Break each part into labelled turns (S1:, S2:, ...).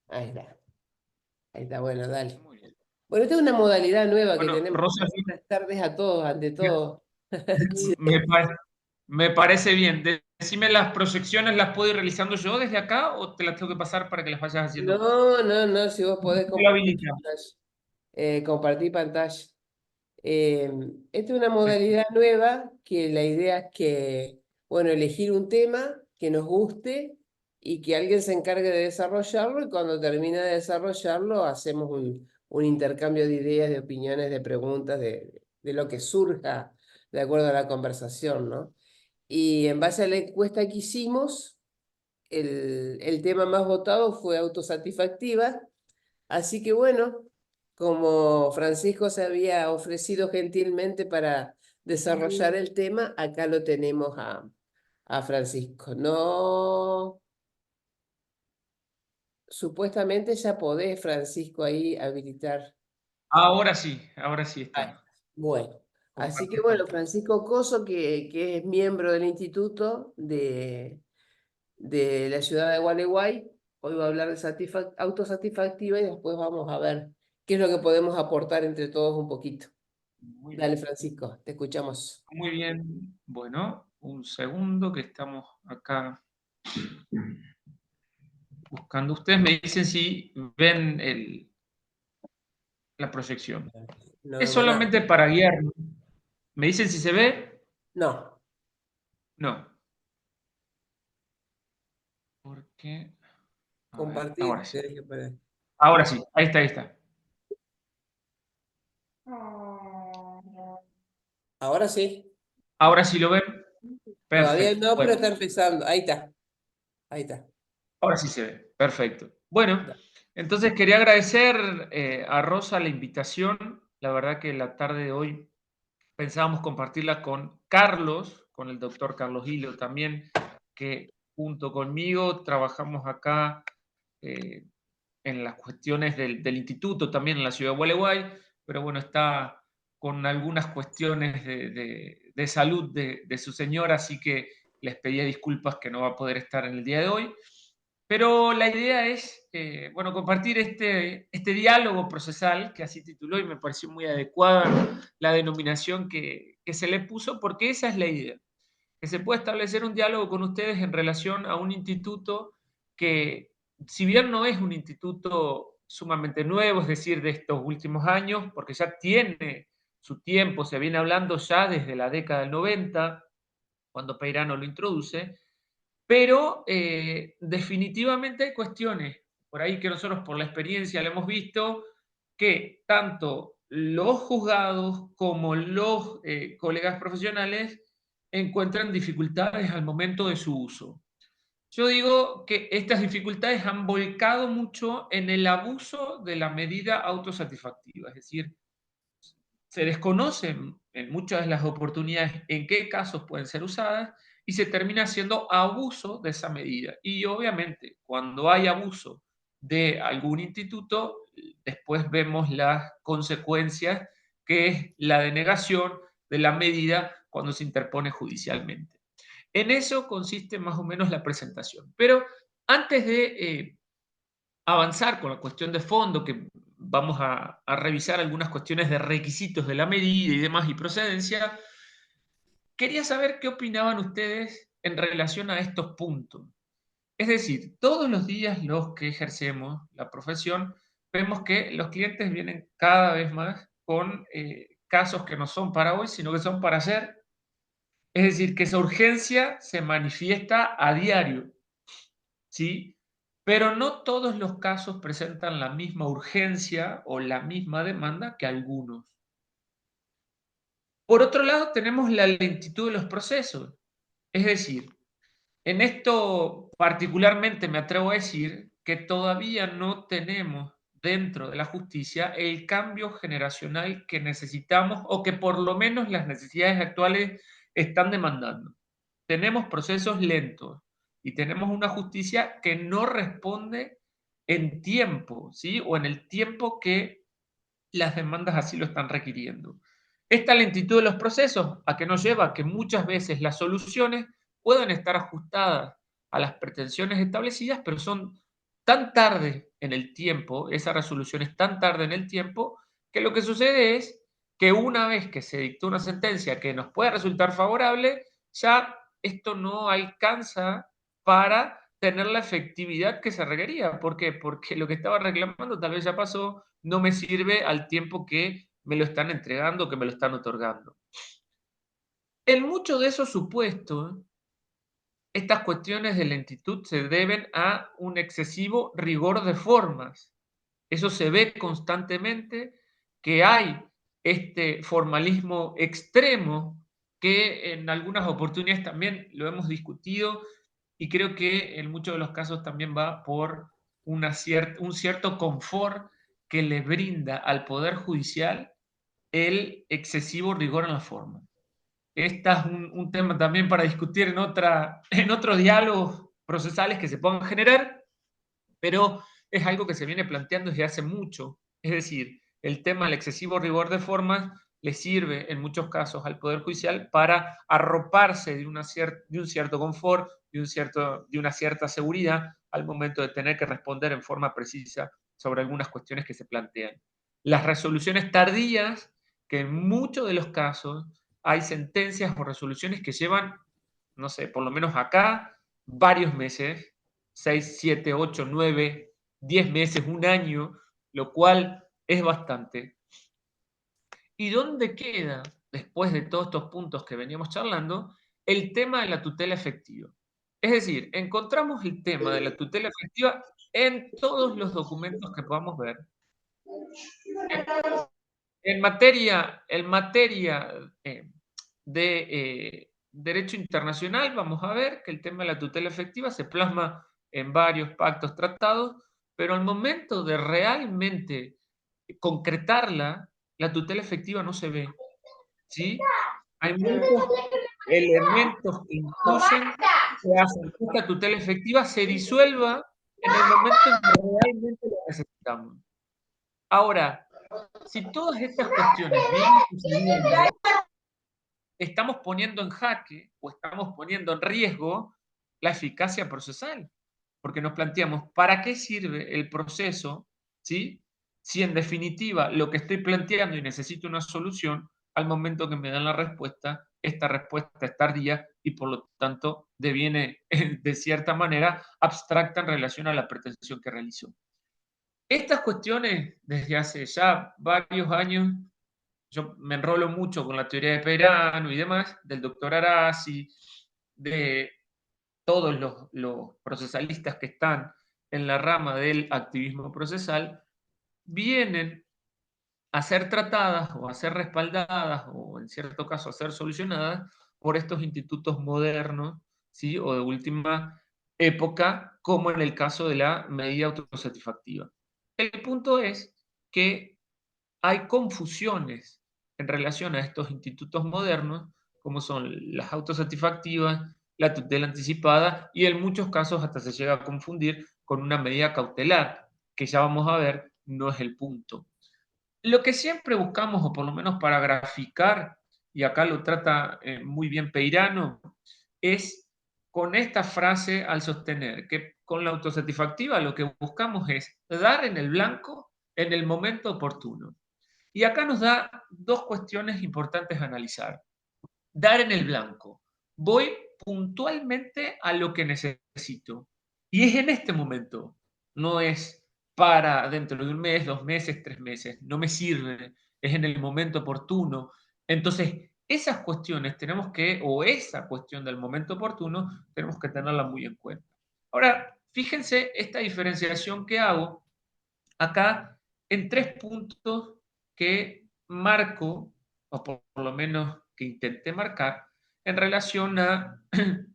S1: Ahí está, bueno, dale.
S2: Muy bien.
S1: Bueno, esta es una modalidad nueva que
S2: Bueno,
S1: tenemos
S2: Rosa,
S1: buenas tardes a todos, ante todo.
S2: me, pa- me parece bien. Decime, ¿las proyecciones las puedo ir realizando yo desde acá o te las tengo que pasar para que las vayas haciendo vos?
S1: No, si vos podés
S2: Te lo
S1: compartir
S2: habilita.
S1: pantalla. Compartir pantalla. Eh, Esta es una
S2: Perfecto.
S1: modalidad nueva que la idea es que, bueno, elegir un tema que nos guste y que alguien se encargue de desarrollarlo y cuando termina de desarrollarlo hacemos un intercambio de ideas, de opiniones, de preguntas, de lo que surja de acuerdo a la conversación, ¿no? Y en base a la encuesta que hicimos, el tema más votado fue autosatisfactiva. Así que bueno, como Francisco se había ofrecido gentilmente para desarrollar el tema, acá lo tenemos a Francisco. No, supuestamente ya podés, Francisco, ahí habilitar.
S2: Ahora sí
S1: Ahí.
S2: está.
S1: Bueno, así que
S2: Compartir
S1: bueno,
S2: pantalla.
S1: Francisco Coso, que es miembro del Instituto de la ciudad de Gualeguay, hoy va a hablar de autosatisfactiva y después vamos a ver qué es lo que podemos aportar entre todos un poquito.
S2: Muy
S1: Dale,
S2: bien.
S1: Francisco, te escuchamos.
S2: Muy bien. Bueno, un segundo que estamos acá buscando. Ustedes me dicen si ven la proyección.
S1: No
S2: Es
S1: vemos nada.
S2: solamente para guiarnos. ¿Me dicen si se ve?
S1: No,
S2: No. Porque, a ver, ahora
S1: compartir,
S2: sí.
S1: tenés que poner.
S2: Ahora sí, ahí está, ahí está.
S1: Ahora sí.
S2: Ahora sí lo ven.
S1: Todavía
S2: Perfecto.
S1: no, pero
S2: Bueno,
S1: está empezando. Ahí está, ahí está.
S2: ahora sí se ve. Perfecto. Bueno,
S1: Da-
S2: entonces quería agradecer a Rosa la invitación. La verdad que la tarde de hoy pensábamos compartirla con Carlos, con el doctor Carlos Hilo también, que junto conmigo trabajamos acá eh, en las cuestiones del instituto, también en la ciudad de Gualeguay, pero bueno, está con algunas cuestiones de salud de su señora, así que les pedía disculpas que no va a poder estar en el día de hoy. Pero la idea es, bueno, compartir este diálogo procesal, que así tituló y me pareció muy adecuada la denominación que se le puso, porque esa es la idea, que se pueda establecer un diálogo con ustedes en relación a un instituto que, si bien no es un instituto sumamente nuevo, es decir, de estos últimos años, porque ya tiene su tiempo, se viene hablando ya desde la década del 90, cuando Peirano lo introduce, pero definitivamente hay cuestiones por ahí que nosotros por la experiencia lo hemos visto, que tanto los juzgados como los colegas profesionales encuentran dificultades al momento de su uso. Yo digo que estas dificultades han volcado mucho en el abuso de la medida autosatisfactiva, es decir, se desconocen en muchas de las oportunidades en qué casos pueden ser usadas y se termina haciendo abuso de esa medida. Y obviamente, cuando hay abuso de algún instituto, después vemos las consecuencias, que es la denegación de la medida cuando se interpone judicialmente. En eso consiste más o menos la presentación. Pero antes de avanzar con la cuestión de fondo, que vamos a revisar algunas cuestiones de requisitos de la medida y demás y procedencia, quería saber qué opinaban ustedes en relación a estos puntos. Es decir, todos los días los que ejercemos la profesión, vemos que los clientes vienen cada vez más con casos que no son para hoy, sino que son para ayer. Es decir, que esa urgencia se manifiesta a diario. ¿Sí? Pero no todos los casos presentan la misma urgencia o la misma demanda que algunos. Por otro lado, tenemos la lentitud de los procesos. Es decir, en esto particularmente me atrevo a decir que todavía no tenemos dentro de la justicia el cambio generacional que necesitamos o que por lo menos las necesidades actuales están demandando. Tenemos procesos lentos y tenemos una justicia que no responde en tiempo, ¿sí? O en el tiempo que las demandas así lo están requiriendo. Esta lentitud de los procesos a que nos lleva a que muchas veces las soluciones puedan estar ajustadas a las pretensiones establecidas, pero son tan tarde en el tiempo, esa resolución es tan tarde en el tiempo, que lo que sucede es que una vez que se dictó una sentencia que nos puede resultar favorable, ya esto no alcanza para tener la efectividad que se requería. ¿Por qué? Porque lo que estaba reclamando tal vez ya pasó, no me sirve al tiempo que me lo están entregando, que me lo están otorgando. En muchos de esos supuestos, estas cuestiones de lentitud se deben a un excesivo rigor de formas. Eso se ve constantemente, que hay este formalismo extremo que en algunas oportunidades también lo hemos discutido y creo que en muchos de los casos también va por un cierto confort que le brinda al Poder Judicial el excesivo rigor en la forma. Este es un tema también para discutir en otros diálogos procesales que se puedan generar, pero es algo que se viene planteando desde hace mucho. Es decir, el tema del excesivo rigor de formas le sirve en muchos casos al Poder Judicial para arroparse de un cierto confort, de una cierta seguridad al momento de tener que responder en forma precisa sobre algunas cuestiones que se plantean. Las resoluciones tardías, que en muchos de los casos hay sentencias o resoluciones que llevan, no sé, por lo menos acá, varios meses, 6, 7, 8, 9, 10 meses, un año, lo cual es bastante. ¿Y dónde queda, después de todos estos puntos que veníamos charlando, el tema de la tutela efectiva? Es decir, encontramos el tema de la tutela efectiva en todos los documentos que podamos ver. En materia de derecho internacional, vamos a ver que el tema de la tutela efectiva se plasma en varios pactos, tratados, pero al momento de realmente concretarla, la tutela efectiva no se ve, ¿sí? Hay muchos elementos que inducen, que hacen que esta tutela efectiva se disuelva en el momento en que realmente la necesitamos. Ahora, si todas estas cuestiones vienen sucediendo, estamos poniendo en jaque o estamos poniendo en riesgo la eficacia procesal, porque nos planteamos, ¿para qué sirve el proceso? ¿Sí? Si en definitiva lo que estoy planteando y necesito una solución, al momento que me dan la respuesta, esta respuesta es tardía y por lo tanto deviene de cierta manera abstracta en relación a la pretensión que realizó. Estas cuestiones, desde hace ya varios años, yo me enrolo mucho con la teoría de Peirano y demás, del doctor Arasi, de todos los procesalistas que están en la rama del activismo procesal, vienen a ser tratadas o a ser respaldadas o en cierto caso a ser solucionadas por estos institutos modernos, ¿sí? O de última época, como en el caso de la medida autosatisfactiva. El punto es que hay confusiones en relación a estos institutos modernos, como son las autosatisfactivas, la tutela anticipada y en muchos casos hasta se llega a confundir con una medida cautelar, que ya vamos a ver no es el punto. Lo que siempre buscamos, o por lo menos para graficar, y acá lo trata muy bien Peirano, es con esta frase al sostener que con la autosatisfactiva lo que buscamos es dar en el blanco en el momento oportuno. Y acá nos da dos cuestiones importantes a analizar. Dar en el blanco. Voy puntualmente a lo que necesito. Y es en este momento. No es para dentro de un mes, 2 meses, 3 meses. No me sirve. Es en el momento oportuno. Entonces, esas cuestiones tenemos que, o esa cuestión del momento oportuno, tenemos que tenerla muy en cuenta. Ahora, fíjense esta diferenciación que hago acá en 3 puntos que marco, o por lo menos que intenté marcar, en relación a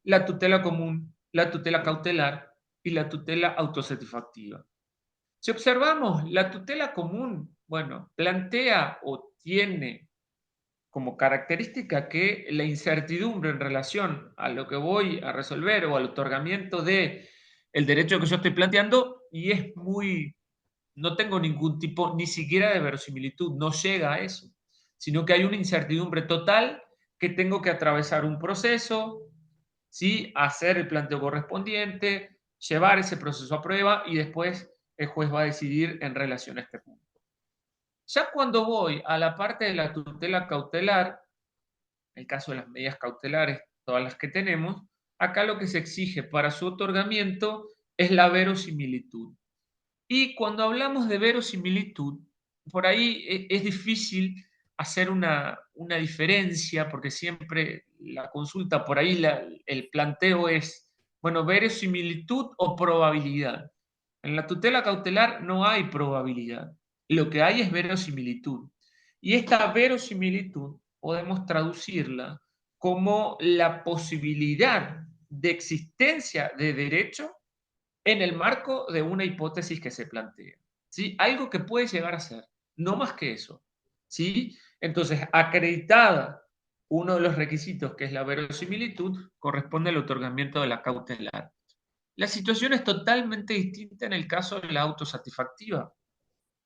S2: la tutela común, la tutela cautelar y la tutela autosatisfactiva. Si observamos, la tutela común, bueno, plantea o tiene como característica que la incertidumbre en relación a lo que voy a resolver o al otorgamiento de el derecho que yo estoy planteando y es muy, no tengo ningún tipo ni siquiera de verosimilitud, no llega a eso, sino que hay una incertidumbre total que tengo que atravesar un proceso, ¿sí? Hacer el planteo correspondiente, llevar ese proceso a prueba y después el juez va a decidir en relación a este punto. Ya cuando voy a la parte de la tutela cautelar, el caso de las medidas cautelares, todas las que tenemos, acá lo que se exige para su otorgamiento es la verosimilitud. Y cuando hablamos de verosimilitud, por ahí es difícil hacer una diferencia, porque siempre la consulta, por ahí el planteo es, bueno, verosimilitud o probabilidad. En la tutela cautelar no hay probabilidad, lo que hay es verosimilitud. Y esta verosimilitud podemos traducirla como la posibilidad de existencia de derecho en el marco de una hipótesis que se plantea, ¿sí? Algo que puede llegar a ser, no más que eso, ¿sí? Entonces, acreditada uno de los requisitos, que es la verosimilitud, corresponde al otorgamiento de la cautelar. La situación es totalmente distinta en el caso de la autosatisfactiva,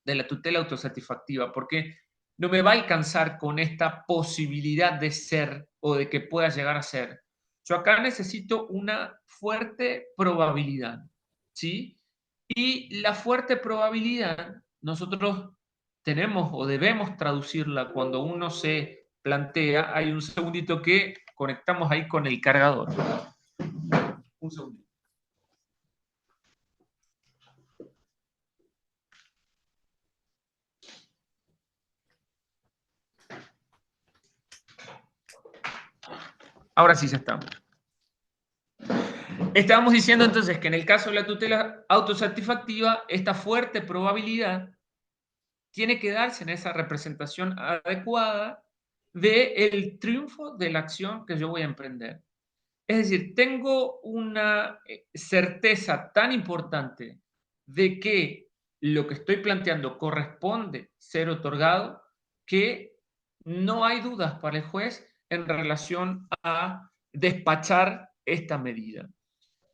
S2: de la tutela autosatisfactiva, porque no me va a alcanzar con esta posibilidad de ser o de que pueda llegar a ser. Yo acá necesito una fuerte probabilidad, ¿sí? Y la fuerte probabilidad nosotros tenemos o debemos traducirla cuando uno se plantea. Hay un segundito que conectamos ahí con el cargador. Un segundito. Ahora sí ya estamos. Estábamos diciendo entonces que en el caso de la tutela autosatisfactiva, esta fuerte probabilidad tiene que darse en esa representación adecuada del triunfo de la acción que yo voy a emprender. Es decir, tengo una certeza tan importante de que lo que estoy planteando corresponde ser otorgado que no hay dudas para el juez en relación a despachar esta medida.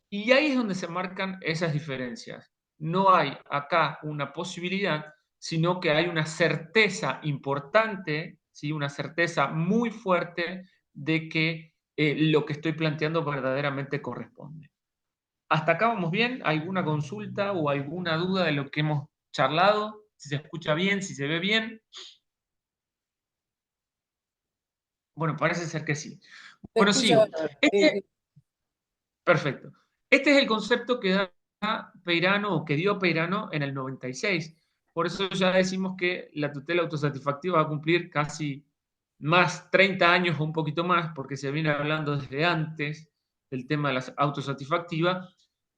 S2: Y ahí es donde se marcan esas diferencias. No hay acá una posibilidad, sino que hay una certeza importante, ¿sí? Una certeza muy fuerte de que lo que estoy planteando verdaderamente corresponde. ¿Hasta acá vamos bien? ¿Alguna consulta o alguna duda de lo que hemos charlado? Si se escucha bien, si se ve bien. Bueno, parece ser que sí.
S1: Se
S2: Bueno,
S1: escucha
S2: sigo.
S1: bárbaro.
S2: Perfecto. Este es el concepto que da Peirano o que dio Peirano en el 96. Por eso ya decimos que la tutela autosatisfactiva va a cumplir casi más 30 años o un poquito más, porque se viene hablando desde antes del tema de la autosatisfactiva.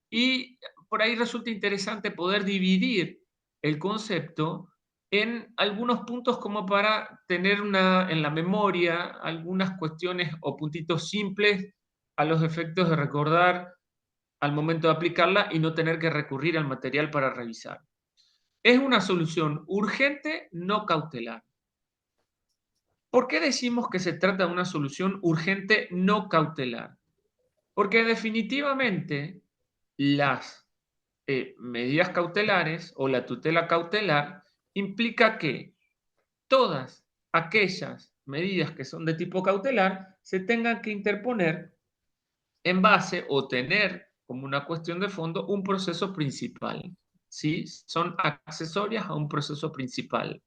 S2: Y por ahí resulta interesante poder dividir el concepto en algunos puntos como para tener en la memoria algunas cuestiones o puntitos simples a los efectos de recordar al momento de aplicarla y no tener que recurrir al material para revisar. Es una solución urgente, no cautelar. ¿Por qué decimos que se trata de una solución urgente, no cautelar? Porque definitivamente las medidas cautelares o la tutela cautelar implica que todas aquellas medidas que son de tipo cautelar se tengan que interponer en base o tener como una cuestión de fondo un proceso principal, ¿sí? Son accesorias a un proceso principal,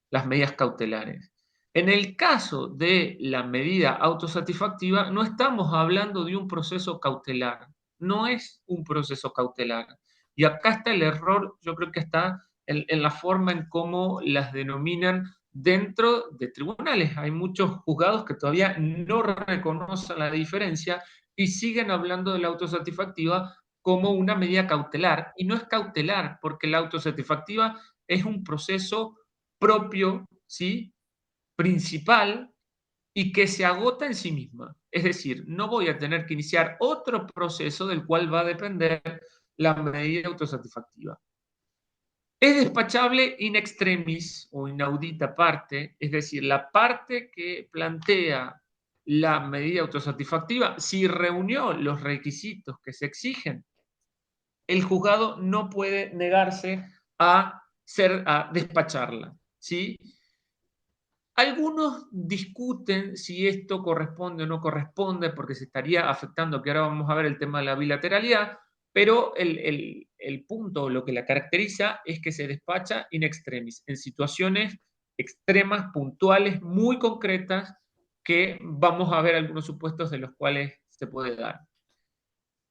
S2: las medidas cautelares. En el caso de la medida autosatisfactiva, no estamos hablando de un proceso cautelar, no es un proceso cautelar. Y acá está el error, yo creo que está en la forma en cómo las denominan dentro de tribunales. Hay muchos juzgados que todavía no reconocen la diferencia y siguen hablando de la autosatisfactiva como una medida cautelar. Y no es cautelar, porque la autosatisfactiva es un proceso propio, ¿sí? Principal y que se agota en sí misma. Es decir, no voy a tener que iniciar otro proceso del cual va a depender la medida autosatisfactiva. Es despachable in extremis o inaudita parte, es decir, la parte que plantea la medida autosatisfactiva, si reunió los requisitos que se exigen, el juzgado no puede negarse a despacharla, ¿sí? Algunos discuten si esto corresponde o no corresponde, porque se estaría afectando, que ahora vamos a ver el tema de la bilateralidad, pero el punto, lo que la caracteriza, es que se despacha in extremis, en situaciones extremas, puntuales, muy concretas, que vamos a ver algunos supuestos de los cuales se puede dar.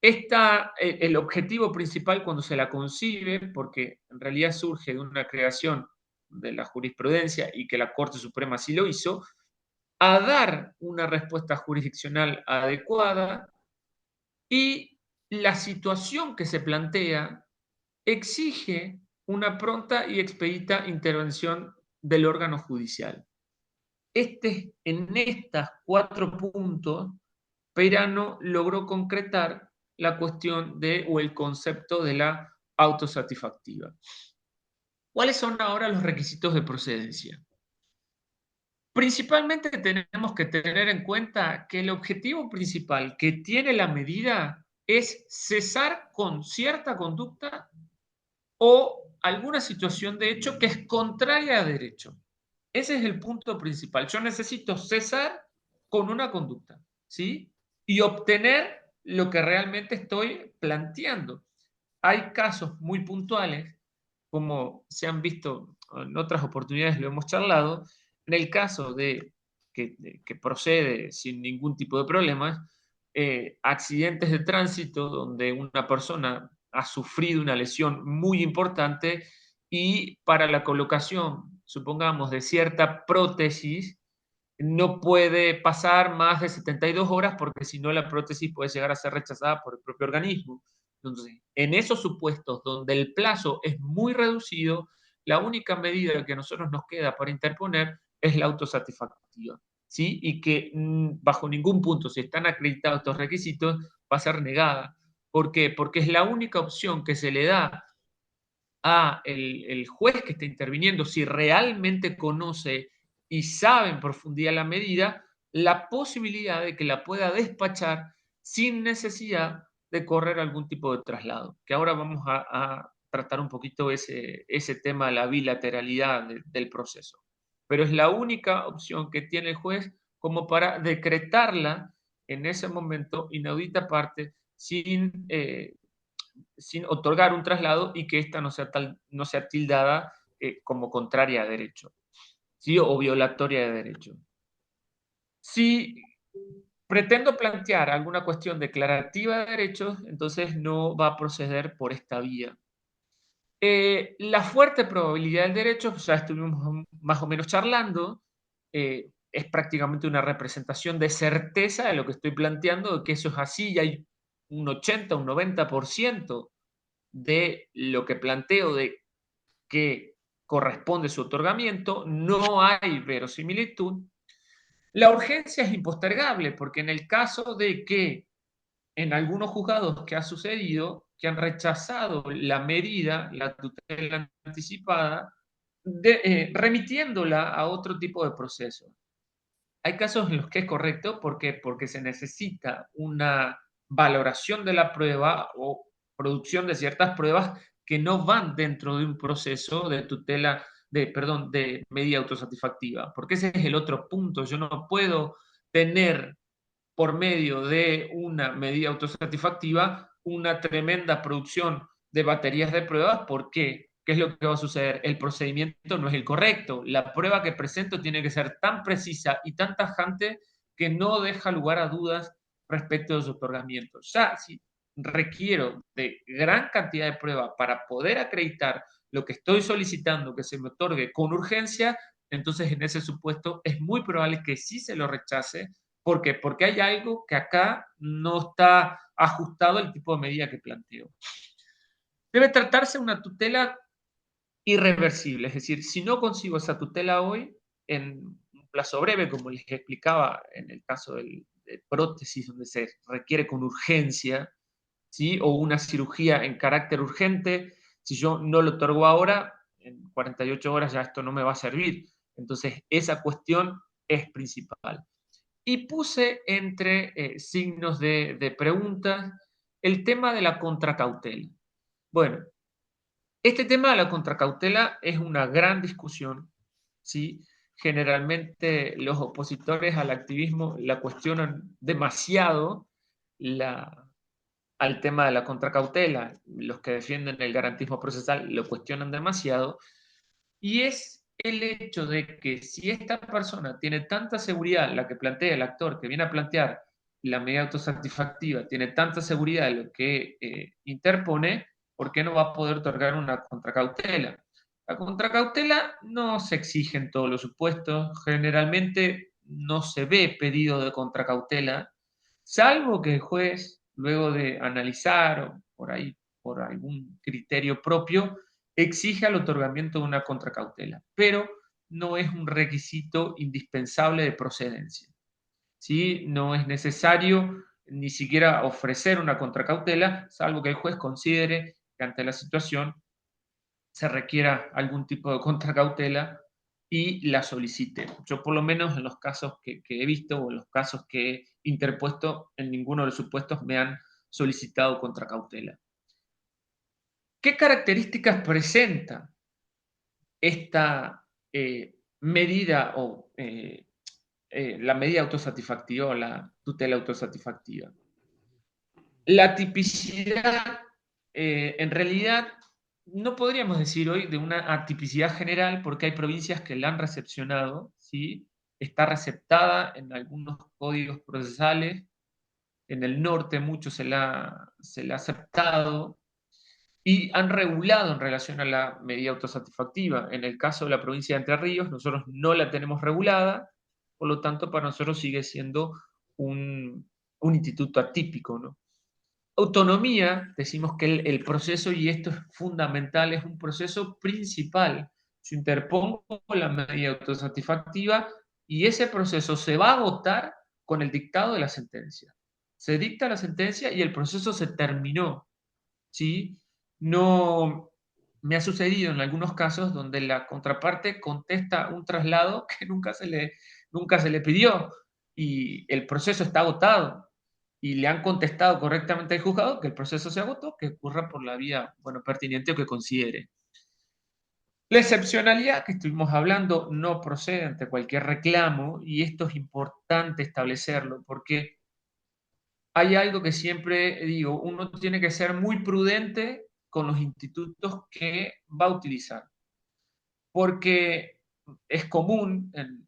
S2: El objetivo principal cuando se la concibe, porque en realidad surge de una creación de la jurisprudencia y que la Corte Suprema sí lo hizo, a dar una respuesta jurisdiccional adecuada, y la situación que se plantea exige una pronta y expedita intervención del órgano judicial. En estos 4 puntos, Peirano logró concretar la cuestión o el concepto de la autosatisfactiva. ¿Cuáles son ahora los requisitos de procedencia? Principalmente tenemos que tener en cuenta que el objetivo principal que tiene la medida es cesar con cierta conducta o alguna situación de hecho que es contraria a derecho. Ese es el punto principal. Yo necesito cesar con una conducta, ¿sí? Y obtener lo que realmente estoy planteando. Hay casos muy puntuales, como se han visto en otras oportunidades, lo hemos charlado, en el caso que procede sin ningún tipo de problemas, accidentes de tránsito donde una persona ha sufrido una lesión muy importante y para la colocación, supongamos, de cierta prótesis, no puede pasar más de 72 horas porque si no la prótesis puede llegar a ser rechazada por el propio organismo. Entonces, en esos supuestos donde el plazo es muy reducido, la única medida que a nosotros nos queda para interponer es la autosatisfactiva, ¿sí? Y que bajo ningún punto, si están acreditados estos requisitos, va a ser negada. ¿Por qué? Porque es la única opción que se le da a el juez que está interviniendo, si realmente conoce y sabe en profundidad la medida, la posibilidad de que la pueda despachar sin necesidad de correr algún tipo de traslado. Que ahora vamos a tratar un poquito ese tema de la bilateralidad del proceso. Pero es la única opción que tiene el juez como para decretarla en ese momento inaudita parte sin otorgar un traslado y que ésta no sea tildada como contraria a derecho, ¿sí? O violatoria de derecho. Si pretendo plantear alguna cuestión declarativa de derechos, entonces no va a proceder por esta vía. La fuerte probabilidad del derecho, pues ya estuvimos más o menos charlando, es prácticamente una representación de certeza de lo que estoy planteando, de que eso es así, y hay un 80, un 90% de lo que planteo de que corresponde su otorgamiento, no hay verosimilitud. La urgencia es impostergable, porque en el caso de que en algunos juzgados que ha sucedido, que han rechazado la medida, la tutela anticipada, remitiéndola a otro tipo de proceso. Hay casos en los que es correcto porque se necesita una valoración de la prueba o producción de ciertas pruebas que no van dentro de un proceso de tutela, perdón, de medida autosatisfactiva, porque ese es el otro punto. Yo no puedo tener por medio de una medida autosatisfactiva una tremenda producción de baterías de pruebas. ¿Por qué? ¿Qué es lo que va a suceder? El procedimiento no es el correcto. La prueba que presento tiene que ser tan precisa y tan tajante que no deja lugar a dudas respecto de su otorgamiento. Ya si requiero de gran cantidad de prueba para poder acreditar lo que estoy solicitando que se me otorgue con urgencia, entonces en ese supuesto es muy probable que sí se lo rechace. ¿Por qué? Porque hay algo que acá no está ajustado al tipo de medida que planteo. Debe tratarse de una tutela irreversible, es decir, si no consigo esa tutela hoy, en un plazo breve, como les explicaba en el caso de prótesis, donde se requiere con urgencia, ¿sí? O una cirugía en carácter urgente, si yo no lo otorgo ahora, en 48 horas ya esto no me va a servir. Entonces, esa cuestión es principal. Y puse entre signos de pregunta el tema de la contracautela. Bueno, este tema de la contracautela es una gran discusión, ¿sí? Generalmente los opositores al activismo la cuestionan demasiado, la, al tema de la contracautela. Los que defienden el garantismo procesal lo cuestionan demasiado, y es el hecho de que si esta persona tiene tanta seguridad, la que plantea el actor que viene a plantear la medida autosatisfactiva, tiene tanta seguridad de lo que interpone, ¿por qué no va a poder otorgar una contracautela? La contracautela no se exige en todos los supuestos, generalmente no se ve pedido de contracautela, salvo que el juez, luego de analizar o por ahí, por algún criterio propio, exige el otorgamiento de una contracautela, pero no es un requisito indispensable de procedencia. ¿Sí? No es necesario ni siquiera ofrecer una contracautela, salvo que el juez considere que ante la situación se requiera algún tipo de contracautela y la solicite. Yo por lo menos en los casos que he visto o en los casos que he interpuesto, en ninguno de los supuestos me han solicitado contracautela. ¿Qué características presenta esta medida o la medida autosatisfactiva o la tutela autosatisfactiva? La tipicidad, en realidad, no podríamos decir hoy de una atipicidad general, porque hay provincias que la han recepcionado, ¿sí? Está receptada en algunos códigos procesales, en el norte mucho se la ha aceptado, y han regulado en relación a la medida autosatisfactiva. En el caso de la provincia de Entre Ríos, nosotros no la tenemos regulada, por lo tanto, para nosotros sigue siendo un instituto atípico, ¿no? Autonomía, decimos que el proceso, y esto es fundamental, es un proceso principal. Yo interpongo la medida autosatisfactiva y ese proceso se va a agotar con el dictado de la sentencia. Se dicta la sentencia y el proceso se terminó, ¿sí? No me ha sucedido en algunos casos donde la contraparte contesta un traslado que nunca se le pidió y el proceso está agotado y le han contestado correctamente al juzgado que el proceso se agotó, que ocurra por la vía, bueno, pertinente o que considere. La excepcionalidad que estuvimos hablando no procede ante cualquier reclamo y esto es importante establecerlo porque hay algo que siempre digo, uno tiene que ser muy prudente con los institutos que va a utilizar, porque es común en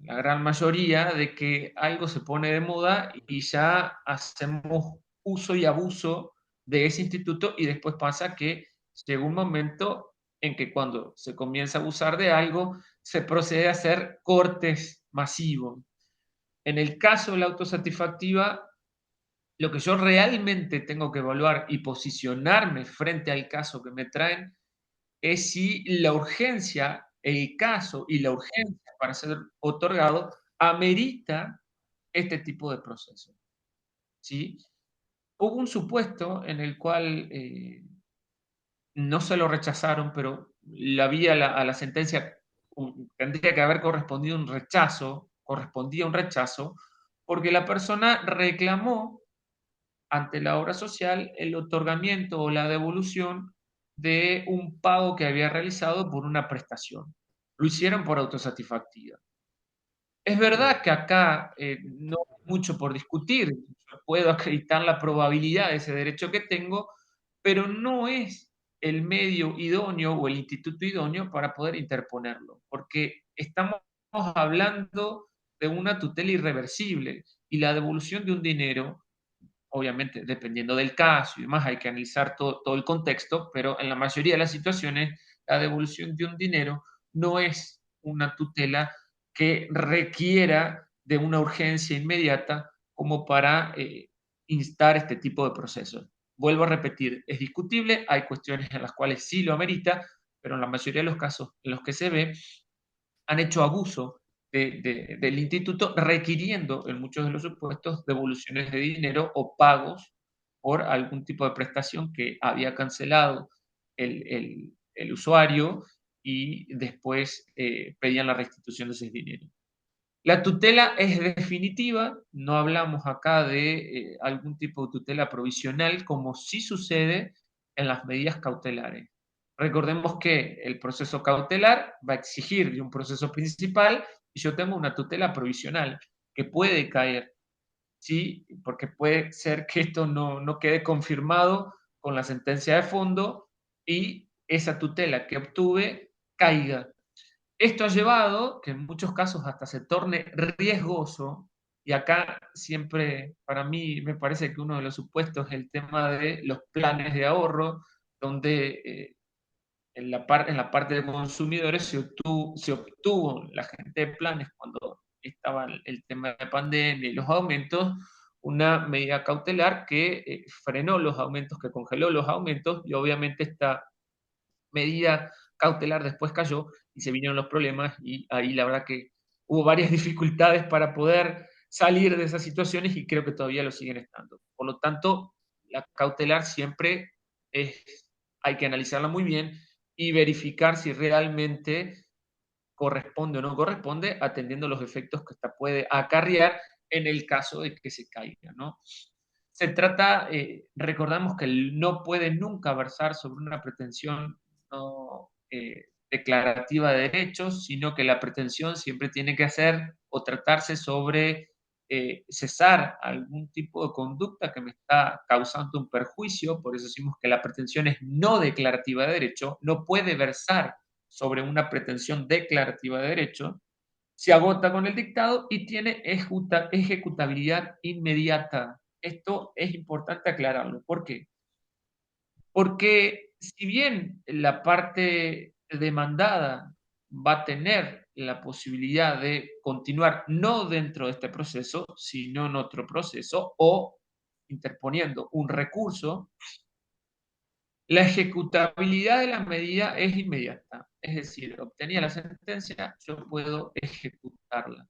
S2: la gran mayoría de que algo se pone de moda y ya hacemos uso y abuso de ese instituto y después pasa que llega un momento en que cuando se comienza a abusar de algo, se procede a hacer cortes masivos. En el caso de la autosatisfactiva, lo que yo realmente tengo que evaluar y posicionarme frente al caso que me traen es si la urgencia, el caso y la urgencia para ser otorgado amerita este tipo de proceso, ¿sí? Hubo un supuesto en el cual no se lo rechazaron, pero la vía a la sentencia tendría que haber correspondido un rechazo, correspondía un rechazo, porque la persona reclamó ante la obra social el otorgamiento o la devolución de un pago que había realizado por una prestación. Lo hicieron por autosatisfactiva. Es verdad que acá no hay mucho por discutir, yo puedo acreditar la probabilidad de ese derecho que tengo, pero no es el medio idóneo o el instituto idóneo para poder interponerlo, porque estamos hablando de una tutela irreversible y la devolución de un dinero obviamente, dependiendo del caso y demás, hay que analizar todo el contexto, pero en la mayoría de las situaciones, la devolución de un dinero no es una tutela que requiera de una urgencia inmediata como para instar este tipo de procesos. Vuelvo a repetir, es discutible, hay cuestiones en las cuales sí lo amerita, pero en la mayoría de los casos en los que se ve, han hecho abuso del instituto, requiriendo en muchos de los supuestos devoluciones de dinero o pagos por algún tipo de prestación que había cancelado el usuario y después pedían la restitución de ese dinero. La tutela es definitiva, no hablamos acá de algún tipo de tutela provisional, como sí sucede en las medidas cautelares. Recordemos que el proceso cautelar va a exigir de un proceso principal y yo tengo una tutela provisional que puede caer. ¿sí? Porque puede ser que esto no quede confirmado con la sentencia de fondo y esa tutela que obtuve caiga. Esto ha llevado que en muchos casos hasta se torne riesgoso, y acá siempre para mí me parece que uno de los supuestos es el tema de los planes de ahorro, donde en la parte de consumidores se obtuvo la gente de planes cuando estaba el tema de pandemia y los aumentos, una medida cautelar que frenó los aumentos, que congeló los aumentos, y obviamente esta medida cautelar después cayó y se vinieron los problemas, y ahí la verdad que hubo varias dificultades para poder salir de esas situaciones y creo que todavía lo siguen estando. Por lo tanto, la cautelar siempre hay que analizarla muy bien y verificar si realmente corresponde o no corresponde, atendiendo los efectos que esta puede acarrear en el caso de que se caiga, ¿no? Se trata, recordamos que no puede nunca versar sobre una pretensión no declarativa de derechos, sino que la pretensión siempre tiene que hacer o tratarse sobre cesar algún tipo de conducta que me está causando un perjuicio. Por eso decimos que la pretensión es no declarativa de derecho, no puede versar sobre una pretensión declarativa de derecho, se agota con el dictado y tiene ejecutabilidad inmediata. Esto es importante aclararlo. ¿Por qué? Porque si bien la parte demandada va a tener la posibilidad de continuar no dentro de este proceso, sino en otro proceso o interponiendo un recurso, la ejecutabilidad de la medida es inmediata, es decir, obtenía la sentencia, yo puedo ejecutarla.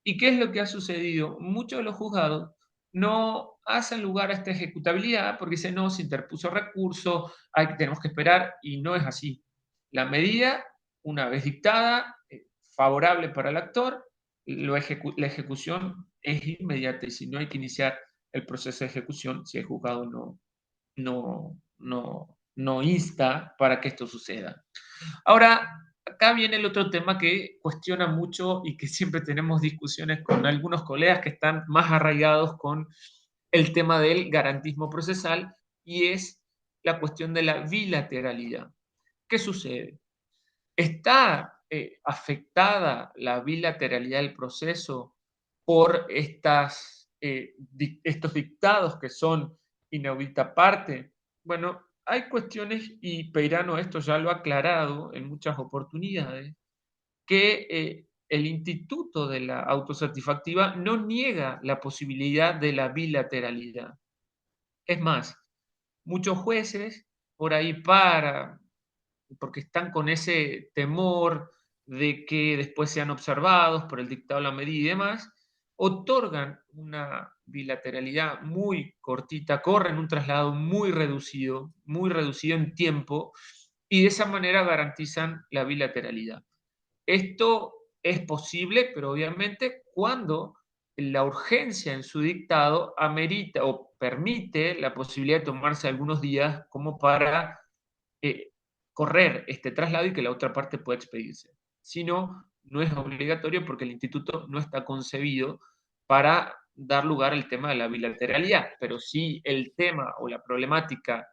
S2: ¿Y qué es lo que ha sucedido? Muchos de los juzgados no hacen lugar a esta ejecutabilidad porque dicen, no, se interpuso recurso, tenemos que esperar, y no es así. La medida, una vez dictada, favorable para el actor, la ejecución es inmediata, y si no hay que iniciar el proceso de ejecución si el juzgado no insta para que esto suceda. Ahora, acá viene el otro tema que cuestiona mucho y que siempre tenemos discusiones con algunos colegas que están más arraigados con el tema del garantismo procesal, y es la cuestión de la bilateralidad. ¿Qué sucede? ¿Está afectada la bilateralidad del proceso por estos dictados que son inaudita parte? Bueno, hay cuestiones, y Peirano esto ya lo ha aclarado en muchas oportunidades, que el instituto de la autosatisfactiva no niega la posibilidad de la bilateralidad. Es más, muchos jueces por ahí porque están con ese temor de que después sean observados por el dictado de la medida y demás, otorgan una bilateralidad muy cortita, corren un traslado muy reducido en tiempo, y de esa manera garantizan la bilateralidad. Esto es posible, pero obviamente cuando la urgencia en su dictado amerita o permite la posibilidad de tomarse algunos días como para eh, correr este traslado y que la otra parte pueda expedirse. Si no, no es obligatorio porque el instituto no está concebido para dar lugar al tema de la bilateralidad, pero si el tema o la problemática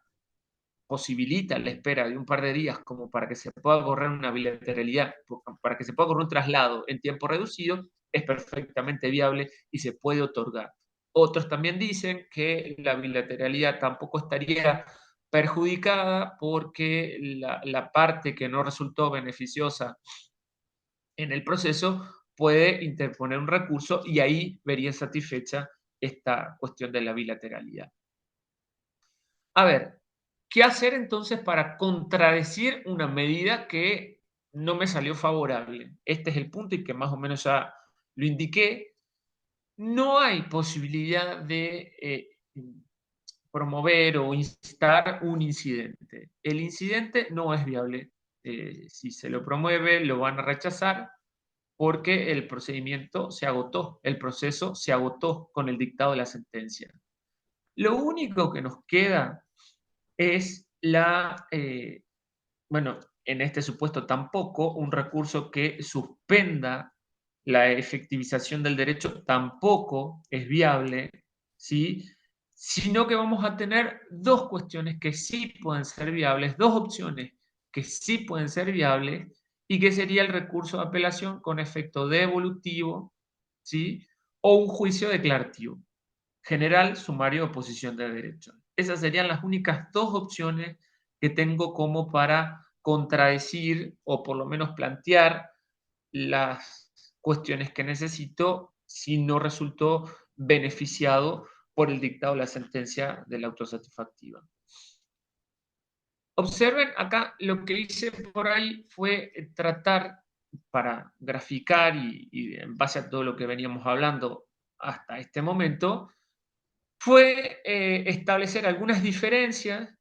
S2: posibilita la espera de un par de días como para que se pueda correr una bilateralidad, para que se pueda correr un traslado en tiempo reducido, es perfectamente viable y se puede otorgar. Otros también dicen que la bilateralidad tampoco estaría perjudicada porque la parte que no resultó beneficiosa en el proceso puede interponer un recurso y ahí vería satisfecha esta cuestión de la bilateralidad. A ver, ¿qué hacer entonces para contradecir una medida que no me salió favorable? Este es el punto y que más o menos ya lo indiqué. No hay posibilidad de promover o instar un incidente. El incidente no es viable. Si se lo promueve, lo van a rechazar porque el procedimiento se agotó, el proceso se agotó con el dictado de la sentencia. Lo único que nos queda es bueno, en este supuesto tampoco, un recurso que suspenda la efectivización del derecho tampoco es viable, ¿sí? Sino que vamos a tener dos cuestiones que sí pueden ser viables, dos opciones que sí pueden ser viables, y que sería el recurso de apelación con efecto devolutivo, ¿sí? O un juicio declarativo, general, sumario o oposición de derecho. Esas serían las únicas dos opciones que tengo como para contradecir o por lo menos plantear las cuestiones que necesito si no resultó beneficiado por el dictado de la sentencia de la autosatisfactiva. Observen acá, lo que hice por ahí fue tratar para graficar y en base a todo lo que veníamos hablando hasta este momento, fue establecer algunas diferencias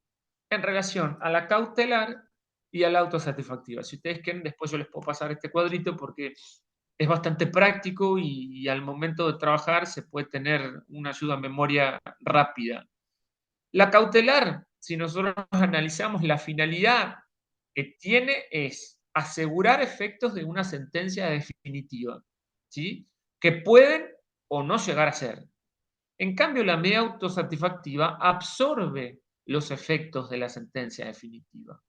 S2: en relación a la cautelar y a la autosatisfactiva. Si ustedes quieren, después yo les puedo pasar este cuadrito porque es bastante práctico y al momento de trabajar se puede tener una ayuda a memoria rápida. La cautelar, si nosotros analizamos la finalidad que tiene, es asegurar efectos de una sentencia definitiva, ¿sí? Que pueden o no llegar a ser. En cambio, la medida autosatisfactiva absorbe los efectos de la sentencia definitiva.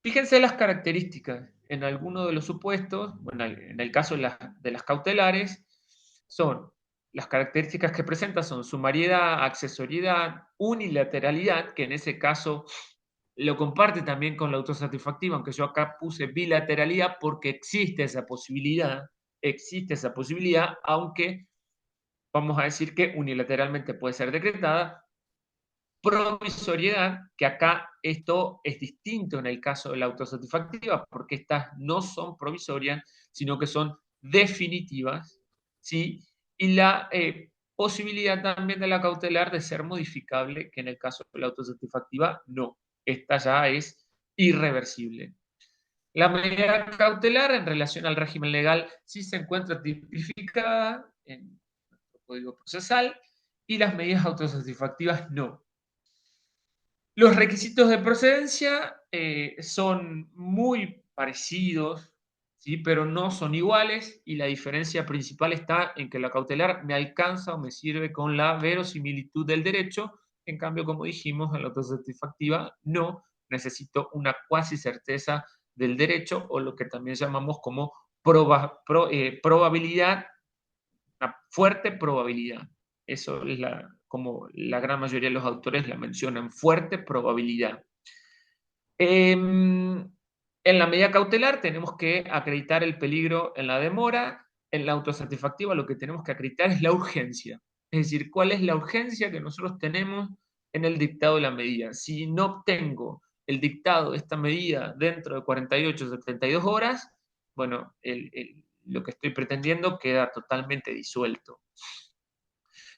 S2: Fíjense las características. En alguno de los supuestos, bueno, en el caso de las cautelares, son las características que presenta son sumariedad, accesoriedad, unilateralidad, que en ese caso lo comparte también con la autosatisfactiva, aunque yo acá puse bilateralidad porque existe esa posibilidad, aunque vamos a decir que unilateralmente puede ser decretada. Provisoriedad, que acá esto es distinto en el caso de la autosatisfactiva, porque estas no son provisorias, sino que son definitivas, ¿sí? Y la posibilidad también de la cautelar de ser modificable, que en el caso de la autosatisfactiva no. Esta ya es irreversible. La medida cautelar en relación al régimen legal sí se encuentra tipificada en nuestro Código Procesal y las medidas autosatisfactivas no. Los requisitos de procedencia son muy parecidos, ¿sí? Pero no son iguales y la diferencia principal está en que la cautelar me alcanza o me sirve con la verosimilitud del derecho, en cambio, como dijimos, en la autosatisfactiva no, necesito una cuasi certeza del derecho o lo que también llamamos como probabilidad, una fuerte probabilidad. Eso es como la gran mayoría de los autores la mencionan, fuerte probabilidad. En la medida cautelar tenemos que acreditar el peligro en la demora. En la autosatisfactiva lo que tenemos que acreditar es la urgencia. Es decir, cuál es la urgencia que nosotros tenemos en el dictado de la medida. Si no obtengo el dictado de esta medida dentro de 48 o 72 horas, bueno, lo que estoy pretendiendo queda totalmente disuelto.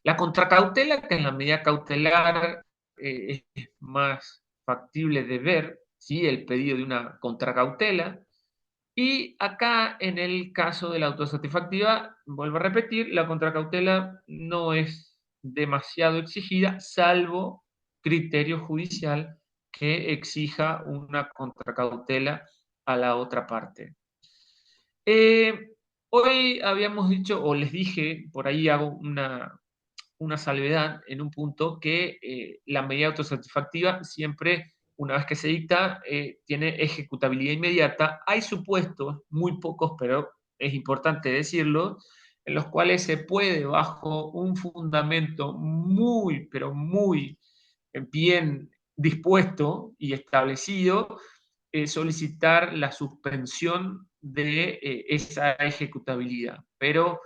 S2: La contracautela, que en la medida cautelar es más factible de ver, ¿sí? El pedido de una contracautela. Y acá, en el caso de la autosatisfactiva, vuelvo a repetir, la contracautela no es demasiado exigida, salvo criterio judicial que exija una contracautela a la otra parte. Hoy habíamos dicho, o les dije, por ahí hago una salvedad en un punto, que la medida autosatisfactiva siempre, una vez que se dicta, tiene ejecutabilidad inmediata. Hay supuestos, muy pocos, pero es importante decirlo, en los cuales se puede, bajo un fundamento muy, pero muy bien dispuesto y establecido, solicitar la suspensión de esa ejecutabilidad. Pero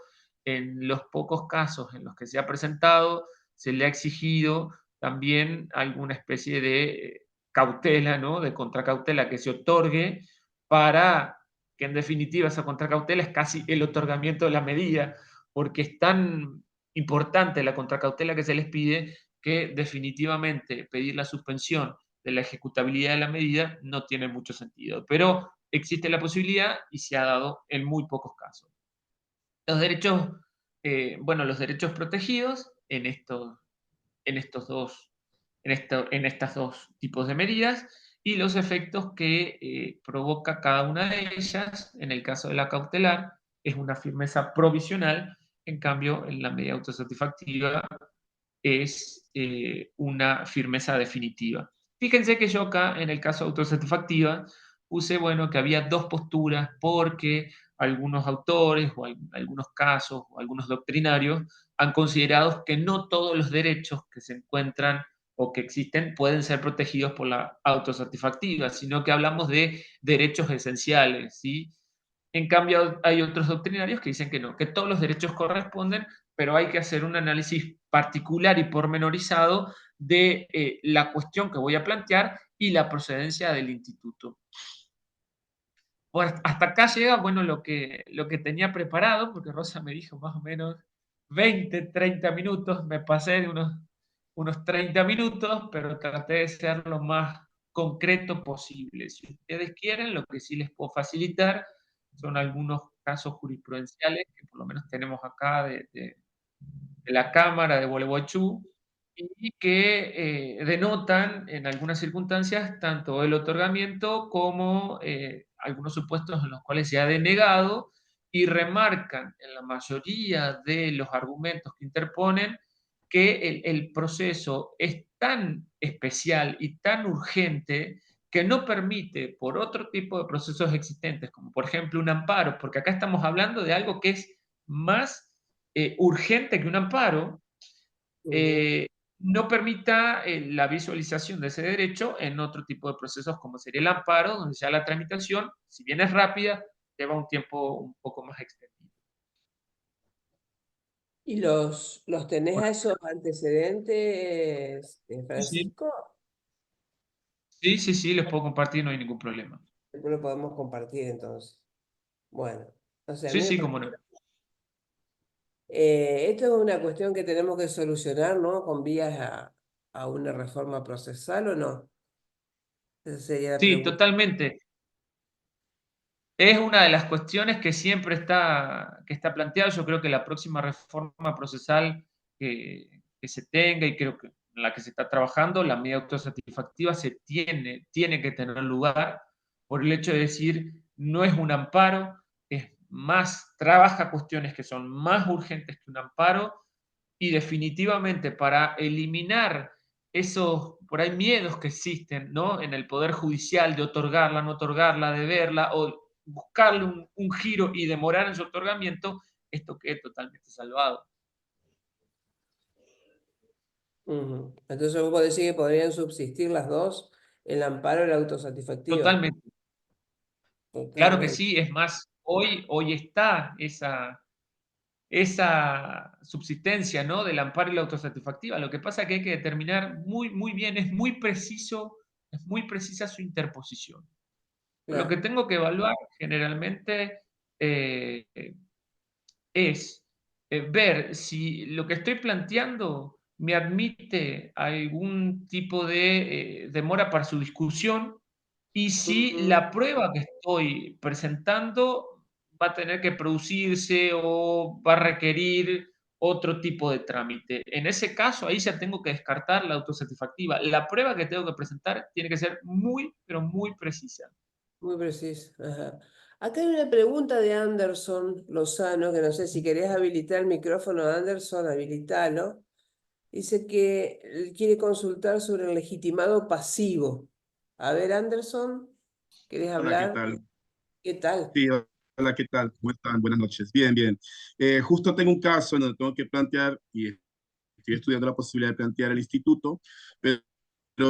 S2: en los pocos casos en los que se ha presentado, se le ha exigido también alguna especie de cautela, ¿no? De contracautela que se otorgue para que en definitiva esa contracautela es casi el otorgamiento de la medida, porque es tan importante la contracautela que se les pide que definitivamente pedir la suspensión de la ejecutabilidad de la medida no tiene mucho sentido. Pero existe la posibilidad y se ha dado en muy pocos casos. Los derechos, bueno, los derechos protegidos en estos dos, en estas dos tipos de medidas y los efectos que provoca cada una de ellas. En el caso de la cautelar, es una firmeza provisional. En cambio, en la medida autosatisfactiva es una firmeza definitiva. Fíjense que yo acá, en el caso autosatisfactiva, puse, bueno, que había dos posturas porque algunos autores o algunos casos o algunos doctrinarios han considerado que no todos los derechos que se encuentran o que existen pueden ser protegidos por la autosatisfactiva, sino que hablamos de derechos esenciales, ¿sí? En cambio, hay otros doctrinarios que dicen que no, que todos los derechos corresponden, pero hay que hacer un análisis particular y pormenorizado de la cuestión que voy a plantear y la procedencia del instituto. Bueno, hasta acá llega, bueno, lo que tenía preparado, porque Rosa me dijo más o menos 20, 30 minutos, me pasé de unos 30 minutos, pero traté de ser lo más concreto posible. Si ustedes quieren, lo que sí les puedo facilitar son algunos casos jurisprudenciales que por lo menos tenemos acá de la Cámara de Gualeguaychú y que denotan en algunas circunstancias tanto el otorgamiento como algunos supuestos en los cuales se ha denegado y remarcan en la mayoría de los argumentos que interponen que el proceso es tan especial y tan urgente que no permite por otro tipo de procesos existentes, como por ejemplo un amparo, porque acá estamos hablando de algo que es más urgente que un amparo,
S1: Ujú.
S2: eh, no permita la visualización de ese derecho en otro tipo de procesos como sería el amparo, donde ya la tramitación, si bien es rápida, lleva un tiempo un poco más extendido.
S1: ¿Y los tenés
S2: Bueno,
S1: a esos antecedentes,
S2: sí, sí,
S1: Francisco?
S2: sí, sí, sí, les puedo compartir, no hay ningún problema.
S1: Después lo podemos compartir entonces. Bueno, o sea, a
S2: Sí,
S1: mí me
S2: sí,
S1: parece.
S2: cómo no.
S1: Esto es una cuestión que tenemos que solucionar, ¿no? Con vías a una reforma procesal, ¿o no? Esa sería la
S2: Sí,
S1: pregunta.
S2: totalmente. Es una de las cuestiones que siempre está planteada. Yo creo que la próxima reforma procesal que se tenga, y creo que en la que se está trabajando, la medida autosatisfactiva tiene que tener lugar por el hecho de decir, no es un amparo, es más, trabaja cuestiones que son más urgentes que un amparo, y definitivamente para eliminar esos, por ahí, miedos que existen, ¿no? En el Poder Judicial de otorgarla, no otorgarla, de verla, o buscarle un giro y demorar en su otorgamiento, esto quede totalmente salvado.
S1: Ujú. Entonces vos decís que podrían subsistir las dos, el amparo y la autosatisfactiva.
S2: Totalmente. Claro que
S1: Totalmente.
S2: sí, es más, hoy está esa subsistencia, ¿no? Del amparo y la autosatisfactiva. Lo que pasa es que hay que determinar muy, muy bien, es muy precisa su interposición. Lo que
S1: Claro.
S2: tengo que evaluar generalmente eh, es ver si lo que estoy planteando me admite algún tipo de demora para su discusión, y si
S1: Ujú.
S2: la prueba que estoy presentando va a tener que producirse o va a requerir otro tipo de trámite. En ese caso, ahí ya tengo que descartar la autosatisfactiva. La prueba que tengo que presentar tiene que ser muy, pero muy precisa.
S1: Muy preciso. Ajá. Acá hay una pregunta de Anderson Lozano, que no sé si querés habilitar el micrófono, Anderson, habilitalo. Dice que él quiere consultar sobre el legitimado pasivo. A ver, Anderson, ¿querés
S3: Hola, ¿qué
S1: hablar?
S3: tal?
S1: ¿Qué tal?
S3: Sí, hola, ¿qué tal? ¿Cómo están? Buenas noches. Bien, bien. Justo tengo un caso en donde tengo que plantear, y estoy estudiando la posibilidad de plantear el instituto, pero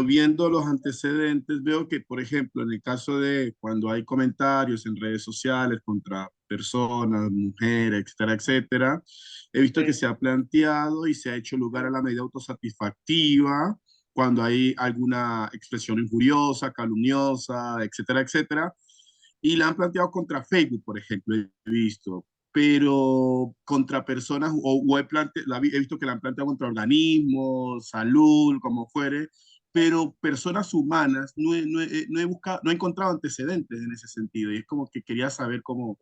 S3: viendo los antecedentes, veo que, por ejemplo, en el caso de cuando hay comentarios en redes sociales contra personas, mujeres, etcétera, etcétera, he visto que se ha planteado y se ha hecho lugar a la medida autosatisfactiva cuando hay alguna expresión injuriosa, calumniosa, etcétera, etcétera. Y la han planteado contra Facebook, por ejemplo, he visto, pero contra personas, he visto que la han planteado contra organismos, salud, como fuere, pero personas humanas no he buscado, no he encontrado antecedentes en ese sentido. Y es como que quería saber cómo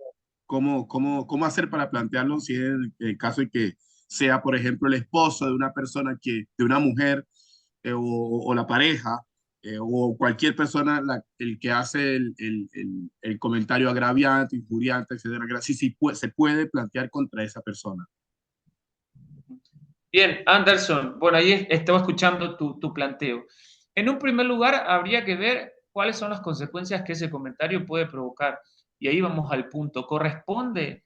S3: hacer para plantearlo si es el caso de que sea, por ejemplo, el esposo de una persona de una mujer, o la pareja, o cualquier persona el que hace el comentario agraviante, injuriante, etcétera, sí, sí, se puede plantear contra esa persona.
S2: Bien, Anderson, bueno, ahí estaba escuchando tu planteo. En un primer lugar, habría que ver cuáles son las consecuencias que ese comentario puede provocar. Y ahí vamos al punto. ¿Corresponde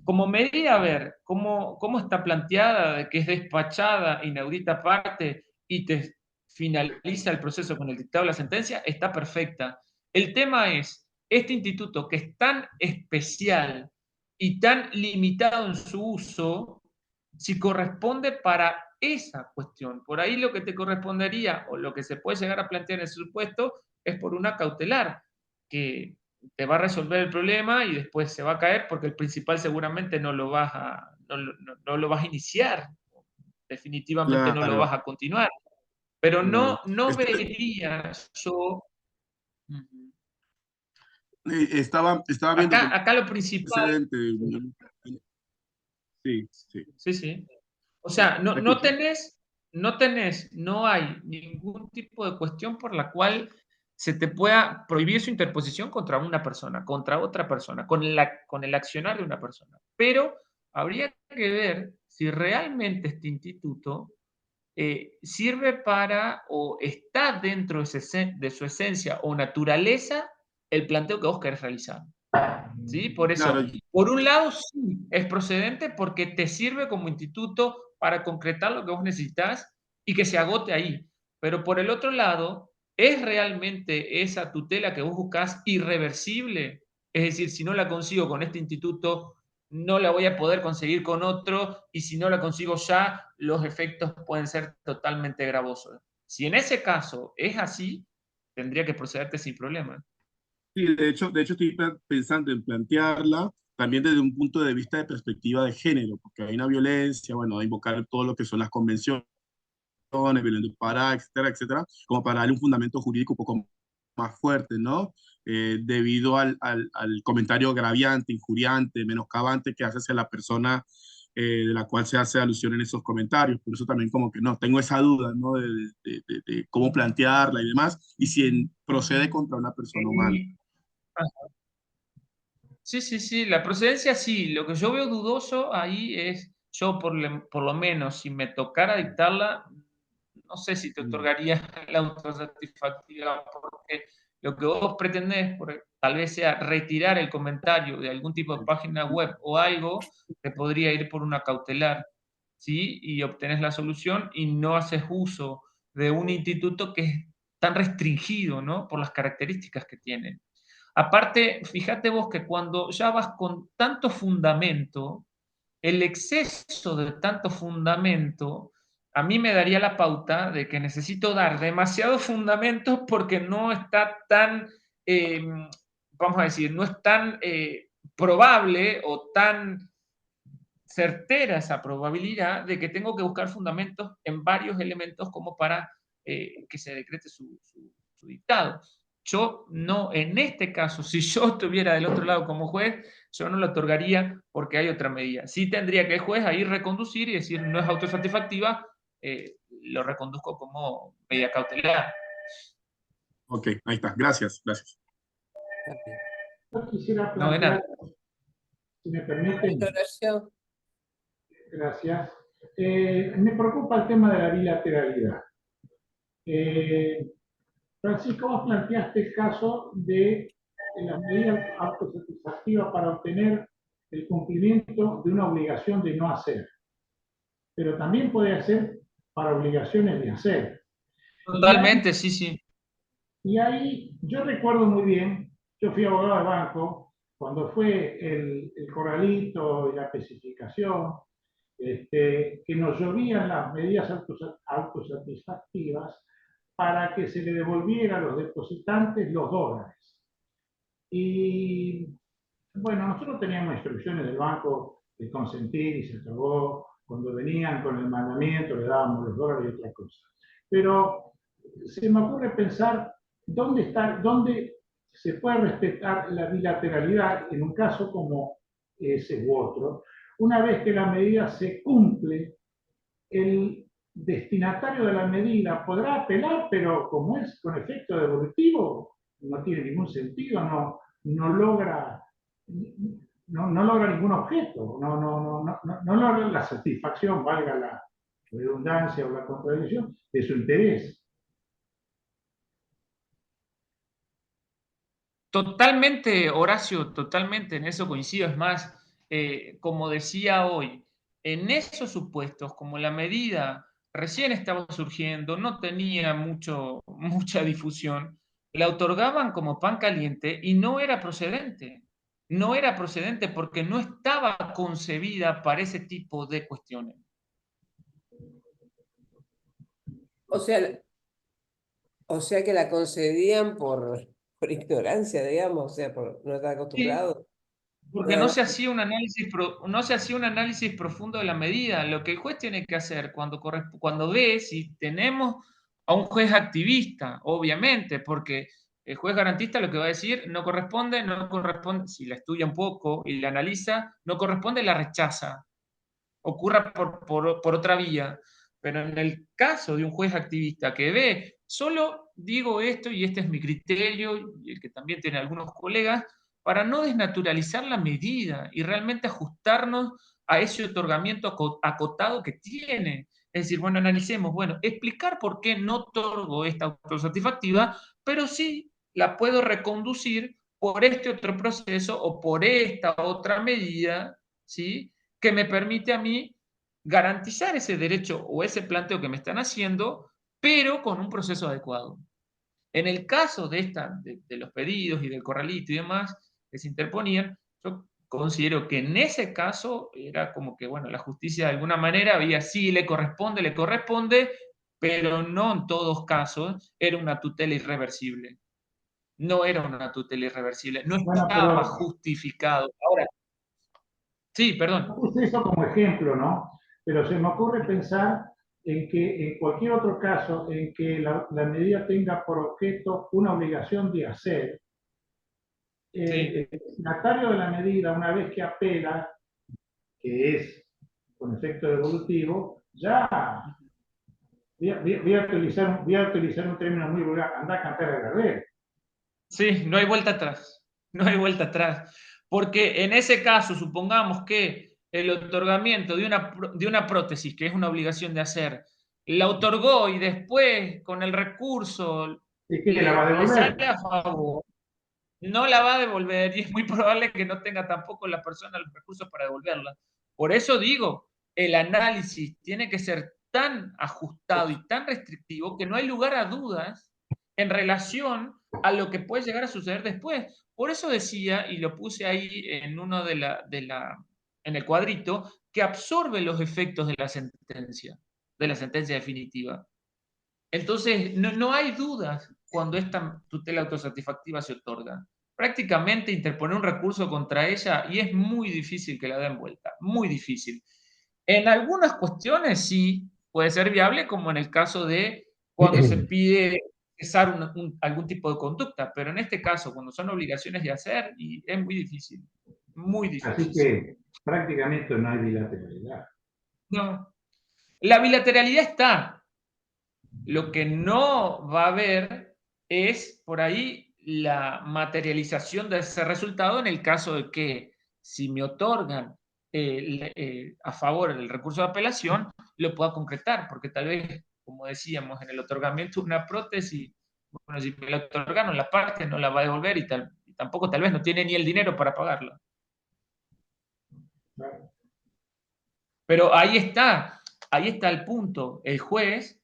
S2: como medida a ver cómo está planteada, de que es despachada, inaudita parte y te finaliza el proceso con el dictado de la sentencia? Está perfecta. El tema es, este instituto que es tan especial y tan limitado en su uso, si corresponde para esa cuestión. Por ahí lo que te correspondería o lo que se puede llegar a plantear en ese supuesto es por una cautelar, que te va a resolver el problema y después se va a caer porque el principal seguramente no lo vas a iniciar, definitivamente no lo
S3: Claro.
S2: vas a continuar. Pero
S3: Claro.
S2: no vería yo...
S3: Estaba viendo que
S2: Acá lo principal...
S3: antecedente. Sí, sí,
S2: Sí, sí. O
S3: sí,
S2: sea,
S3: te escucho.
S2: no hay ningún tipo de cuestión por la cual se te pueda prohibir su interposición contra una persona, contra otra persona, con el accionar de una persona. Pero habría que ver si realmente este instituto sirve para o está dentro de su esencia o naturaleza el planteo que vos querés realizar. ¿Sí? Por eso,
S3: Claro,
S2: por un lado, sí, es procedente porque te sirve como instituto para concretar lo que vos necesitas y que se agote ahí. Pero por el otro lado, ¿es realmente esa tutela que vos buscas irreversible? Es decir, si no la consigo con este instituto, no la voy a poder conseguir con otro y si no la consigo ya, los efectos pueden ser totalmente gravosos. Si en ese caso es así, tendría que procederte sin problema.
S3: sí, de hecho estoy pensando en plantearla también desde un punto de vista de perspectiva de género, porque hay una violencia, bueno, a invocar todo lo que son las convenciones, violento para, etcétera, etcétera, como para darle un fundamento jurídico un poco más fuerte, ¿no? Debido al comentario agraviante, injuriante, menoscabante que hace hacia la persona de la cual se hace alusión en esos comentarios. Por eso también como que no, tengo esa duda, ¿no? De cómo plantearla y demás, y si procede contra una persona humana.
S2: Sí, sí, sí, la procedencia sí. Lo que yo veo dudoso ahí es, yo por lo menos, si me tocara dictarla, no sé si te
S3: Mm.
S2: otorgaría la autosatisfactiva, porque lo que vos pretendés, tal vez sea retirar el comentario de algún tipo de página web o algo, te podría ir por una cautelar, ¿sí? Y obtenés la solución y no haces uso de un instituto que es tan restringido, ¿no? Por las características que tiene. Aparte, fíjate vos que cuando ya vas con tanto fundamento, el exceso de tanto fundamento a mí me daría la pauta de que necesito dar demasiados fundamentos porque no está tan, eh, vamos a decir, no es tan probable o tan certera esa probabilidad de que tengo que buscar fundamentos en varios elementos como para que se decrete su dictado. Yo no, en este caso, si yo estuviera del otro lado como juez, yo no lo otorgaría porque hay otra medida. Sí tendría que el juez ahí reconducir y decir no es autosatisfactiva, lo reconduzco como medida cautelar.
S3: Ok, ahí está. Gracias, gracias.
S1: Está bien.
S4: Yo quisiera
S2: No de nada.
S4: plantear, si me permiten,
S1: Horacio,
S4: gracias. Me preocupa el tema de la bilateralidad. Eh, Francisco, vos planteaste el caso de las medidas autosatisfactivas para obtener el cumplimiento de una obligación de no hacer, pero también puede ser para obligaciones de hacer.
S2: Totalmente, sí, sí.
S4: Y ahí yo recuerdo muy bien, yo fui abogado de banco, cuando fue el corralito y la especificación, que nos llovían las medidas autosatisfactivas para que se le devolviera a los depositantes los dólares. Y bueno, nosotros teníamos instrucciones del banco de consentir y se acabó. Cuando venían con el mandamiento le dábamos los dólares y otra cosa. Pero se me ocurre pensar dónde se puede respetar la bilateralidad en un caso como ese u otro. Una vez que la medida se cumple, el destinatario de la medida podrá apelar, pero como es con efecto devolutivo, no tiene ningún sentido, no logra no logra ningún objeto, no logra la satisfacción, valga redundancia o la contradicción de su interés.
S2: Totalmente, Horacio, totalmente, en eso coincido. Es más, como decía hoy, en esos supuestos, como la medida recién estaba surgiendo, no tenía mucha difusión, la otorgaban como pan caliente y no era procedente. No era procedente porque no estaba concebida para ese tipo de cuestiones.
S1: O sea, o sea que la concedían por ignorancia, digamos, o sea, por no estar
S2: Sí,
S1: acostumbrado.
S2: porque
S1: Nada
S2: no
S1: más.
S2: se hacía un análisis, no se hacía un análisis profundo de la medida. Lo que el juez tiene que hacer cuando ve si tenemos a un juez activista, obviamente, porque el juez garantista lo que va a decir no corresponde, no corresponde, si la estudia un poco y la analiza, no corresponde, la rechaza, ocurra por otra vía. Pero en el caso de un juez activista que ve, solo digo esto y este es mi criterio y el que también tiene algunos colegas, para no desnaturalizar la medida y realmente ajustarnos a ese otorgamiento acotado que tiene. Es decir, bueno, analicemos, bueno, explicar por qué no otorgo esta autosatisfactiva, pero sí la puedo reconducir por este otro proceso o por esta otra medida, ¿sí? Que me permite a mí garantizar ese derecho o ese planteo que me están haciendo, pero con un proceso adecuado. En el caso de los pedidos y del corralito y demás que se interponían, yo considero que en ese caso era como que, bueno, la justicia de alguna manera había, sí, le corresponde, pero no en todos casos era una tutela irreversible. No era una tutela irreversible, no
S4: Bueno,
S2: estaba
S4: pero
S2: justificado. Ahora, sí,
S4: yo
S2: perdón.
S4: puse eso como ejemplo, ¿no? Pero se me ocurre pensar en que en cualquier otro caso en que la medida tenga por objeto una obligación de hacer,
S2: Sí.
S4: el destinatario de la medida, una vez que apela, que es con efecto devolutivo, ya voy a utilizar un término muy vulgar, anda a cantar el gardel.
S2: Sí, no hay vuelta atrás, no hay vuelta atrás, porque en ese caso, supongamos que el otorgamiento de una prótesis, que es una obligación de hacer, la otorgó y después con el recurso
S4: ¿Y qué la va a
S2: le
S4: devolver?
S2: sale a favor, no la va a devolver y es muy probable que no tenga tampoco la persona los recursos para devolverla. Por eso digo, el análisis tiene que ser tan ajustado y tan restrictivo que no hay lugar a dudas en relación a lo que puede llegar a suceder después. Por eso decía, y lo puse ahí en uno en el cuadrito, que absorbe los efectos de la sentencia definitiva. Entonces, no hay dudas cuando esta tutela autosatisfactiva se otorga. Prácticamente interponer un recurso contra ella y es muy difícil que la den vuelta, muy difícil. En algunas cuestiones sí puede ser viable, como en el caso de cuando se pide cesar algún tipo de conducta, pero en este caso, cuando son obligaciones de hacer, y es muy difícil, muy
S4: Así
S2: difícil.
S4: que prácticamente no hay bilateralidad.
S2: No, la bilateralidad está. Lo que no va a haber es por ahí la materialización de ese resultado en el caso de que si me otorgan a favor el recurso de apelación, lo pueda concretar, porque tal vez, como decíamos, en el otorgamiento de una prótesis, bueno, si me la otorgaron la parte, no la va a devolver y tampoco tal vez no tiene ni el dinero para pagarla.
S4: ¿No?
S2: Pero ahí está el punto. El juez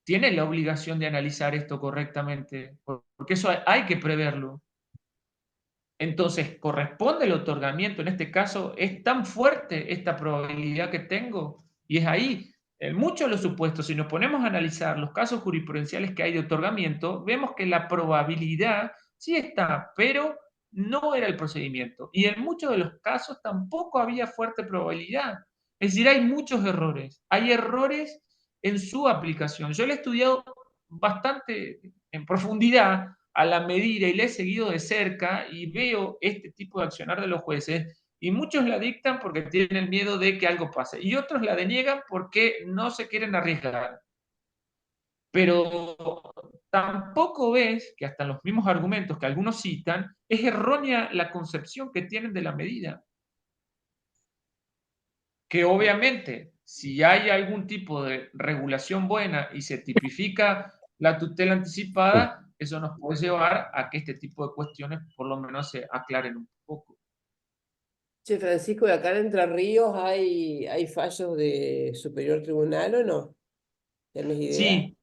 S2: tiene la obligación de analizar esto correctamente, porque eso hay que preverlo. Entonces, corresponde el otorgamiento, en este caso, es tan fuerte esta probabilidad que tengo, y es ahí, en muchos de los supuestos, si nos ponemos a analizar los casos jurisprudenciales que hay de otorgamiento, vemos que la probabilidad sí está, pero no era el procedimiento. Y en muchos de los casos tampoco había fuerte probabilidad. Es decir, hay muchos errores. Hay errores en su aplicación. Yo le he estudiado bastante en profundidad a la medida y le he seguido de cerca y veo este tipo de accionar de los jueces y muchos la dictan porque tienen miedo de que algo pase y otros la deniegan porque no se quieren arriesgar. Pero tampoco ves que hasta los mismos argumentos que algunos citan, es errónea la concepción que tienen de la medida. que obviamente, si hay algún tipo de regulación buena y se tipifica la tutela anticipada, eso nos puede llevar a que este tipo de cuestiones por lo menos se aclaren un poco.
S1: Che, Francisco, ¿y acá en Entre Ríos hay fallos de superior tribunal o no? ¿Tenés idea?
S2: Sí,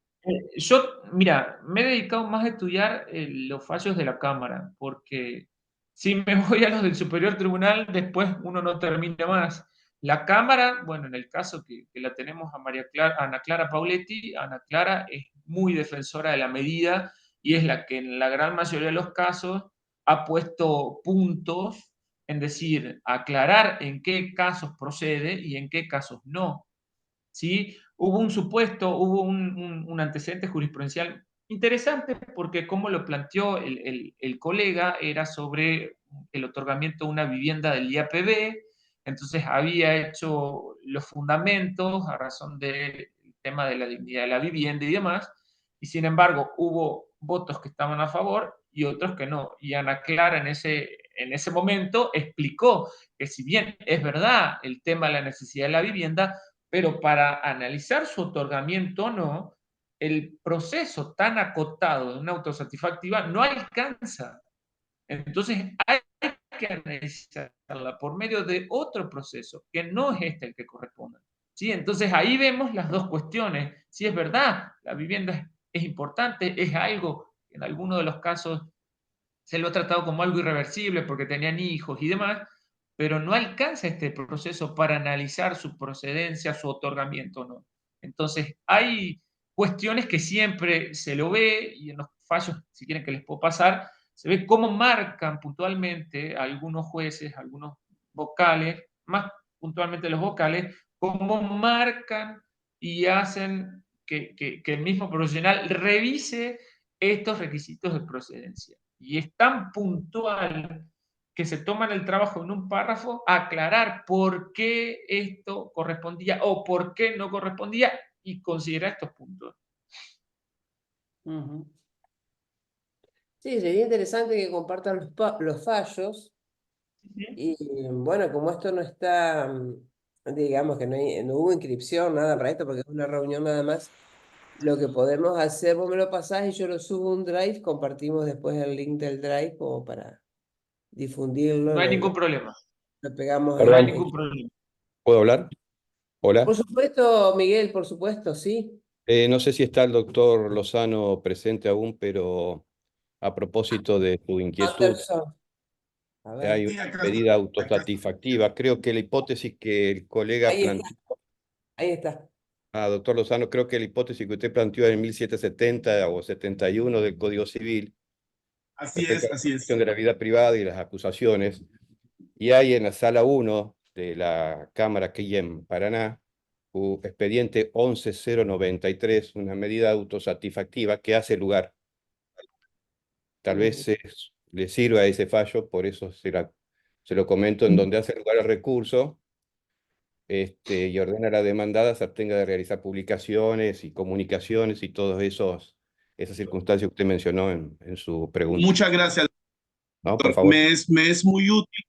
S2: yo, mira, me he dedicado más a estudiar los fallos de la Cámara, porque si me voy a los del Superior Tribunal, después uno no termina más. La Cámara, bueno, en el caso que la tenemos a Ana Clara Pauletti, Ana Clara es muy defensora de la medida y es la que en la gran mayoría de los casos ha puesto puntos en decir, aclarar en qué casos procede y en qué casos no. ¿Sí? Hubo un supuesto, hubo un antecedente jurisprudencial interesante porque como lo planteó el colega era sobre el otorgamiento de una vivienda del IAPB, entonces había hecho los fundamentos a razón del tema de la dignidad de la vivienda y demás, y sin embargo hubo votos que estaban a favor y otros que no. Y Ana Clara en ese momento explicó que si bien es verdad el tema de la necesidad de la vivienda, pero para analizar su otorgamiento o no, el proceso tan acotado de una autosatisfactiva no alcanza. Entonces hay que analizarla por medio de otro proceso, que no es este el que corresponde. ¿Sí? Entonces ahí vemos las dos cuestiones. Si es verdad, la vivienda es importante, es algo que en algunos de los casos se lo ha tratado como algo irreversible porque tenían hijos y demás, pero no alcanza este proceso para analizar su procedencia, su otorgamiento o no. Entonces, hay cuestiones que siempre se lo ve y en los fallos, si quieren que les puedo pasar, se ve cómo marcan puntualmente algunos jueces, algunos vocales, más puntualmente los vocales, cómo marcan y hacen que el mismo profesional revise estos requisitos de procedencia. Y es tan puntual que se toman el trabajo en un párrafo a aclarar por qué esto correspondía o por qué no correspondía y considerar estos puntos.
S1: Ujú. Sí, sería interesante que compartan los fallos.
S2: ¿Sí?
S1: Y bueno, como esto no está, digamos que no hubo inscripción, nada para esto, porque es una reunión nada más, lo que podemos hacer, vos me lo pasás y yo lo subo a un Drive, compartimos después el link del Drive como para difundirlo,
S2: No hay
S1: lo,
S2: ningún
S1: lo-
S2: problema.
S1: lo pegamos
S2: No hay
S5: Perdón,
S2: ningún problema.
S5: ¿puedo hablar?
S1: Por
S5: Hola.
S1: supuesto, Miguel, por supuesto, sí.
S5: No sé si está el doctor Lozano presente aún, pero a propósito de tu inquietud,
S1: Anderson, a ver,
S5: hay
S3: Sí,
S5: una
S3: acá
S5: medida
S3: está.
S5: autosatisfactiva. Creo que la hipótesis que el colega
S1: ahí está,
S5: planteó,
S1: ahí está.
S5: doctor Lozano, creo que la hipótesis que usted planteó en 1770 o 71 del Código Civil
S3: Así
S5: respecto
S3: es,
S5: a la
S3: así
S5: protección
S3: es.
S5: de la vida privada y las acusaciones, y hay en la sala 1 de la Cámara aquí en Paraná, expediente 11093, una medida autosatisfactiva que hace lugar. Tal vez le sirva ese fallo, por eso se lo comento, en donde hace lugar el recurso y ordena a la demandada se abstenga de realizar publicaciones y comunicaciones y todas esas circunstancias que usted mencionó en su pregunta.
S3: Muchas gracias,
S5: ¿No? Por
S3: doctor.
S5: favor.
S3: Me es muy útil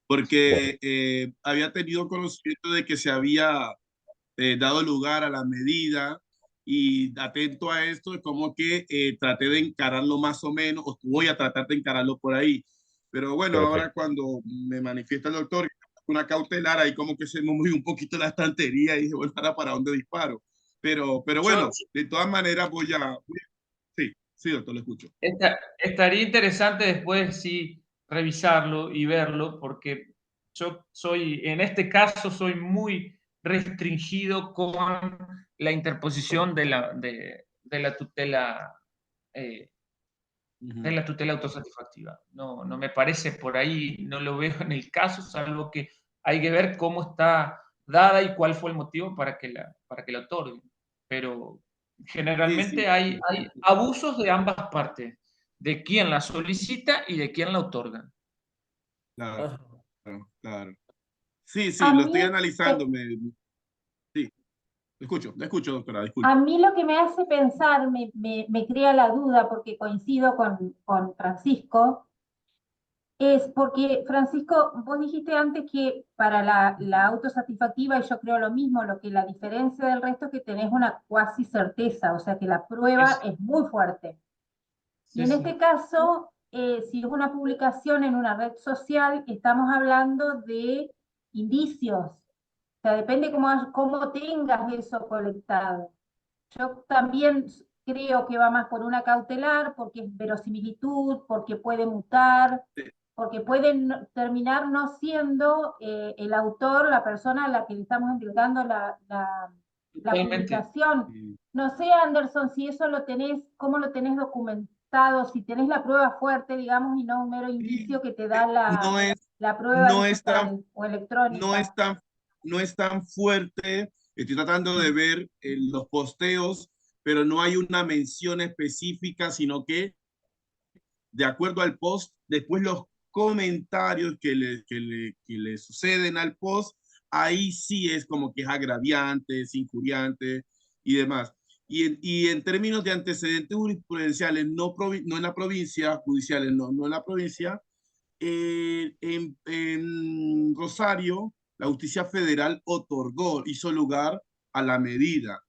S5: Bueno,
S3: porque había tenido conocimiento de que se había dado lugar a la medida y atento a esto, como que traté de encararlo más o menos, o voy a tratar de encararlo por ahí. Pero bueno, ahora
S5: perfecto.
S3: cuando me manifiesta el doctor, una cautelar, ahí como que se me movió un poquito la estantería y dije, bueno, ahora para dónde disparo. Pero
S2: Yo
S3: bueno, de todas maneras sí, sí, doctor, lo escucho.
S2: estaría interesante después sí revisarlo y verlo, porque yo soy, en este caso, soy muy restringido con la interposición de la tutela eh, de
S3: Ujú.
S2: la tutela autosatisfactiva. No, no me parece por ahí, no lo veo en el caso, salvo que hay que ver cómo está dada y cuál fue el motivo para que la otorguen. Pero
S3: Sí, sí,
S2: generalmente hay abusos de ambas partes, de quien la solicita y de quien la otorga.
S3: claro,
S1: Ajá.
S3: claro. Sí,
S6: A
S3: sí, lo estoy
S6: mí,
S3: analizando. Sí, lo escucho, doctora, disculpe.
S6: a mí lo que me hace pensar, me crea la duda, porque coincido con Francisco, Es porque, Francisco, vos dijiste antes que para la autosatisfactiva, y yo creo lo mismo, lo que la diferencia del resto es que tenés una cuasi certeza, o sea que la prueba es muy fuerte. Y
S2: Sí,
S6: en
S2: sí.
S6: este caso, si es una publicación en una red social, estamos hablando de indicios. O sea, depende cómo tengas eso colectado. Yo también creo que va más por una cautelar, porque es verosimilitud, porque puede mutar, porque puede terminar no siendo el autor, la persona a la que le estamos entregando la
S2: Totalmente.
S6: publicación. No sé, Anderson, si eso lo tenés, cómo lo tenés documentado, si tenés la prueba fuerte, digamos, y no un mero indicio que te da
S3: No es,
S6: la prueba
S3: no es tan,
S6: digital o
S3: no
S6: electrónica.
S3: es tan, no es tan fuerte. Estoy tratando de ver los posteos, pero no hay una mención específica, sino que de acuerdo al post, después los comentarios que le suceden al post, ahí sí es como que es agraviante, es injuriante y demás. Y en términos de antecedentes jurisprudenciales, no en la provincia, judiciales, no en la provincia, en Rosario, la justicia federal hizo lugar a la medida.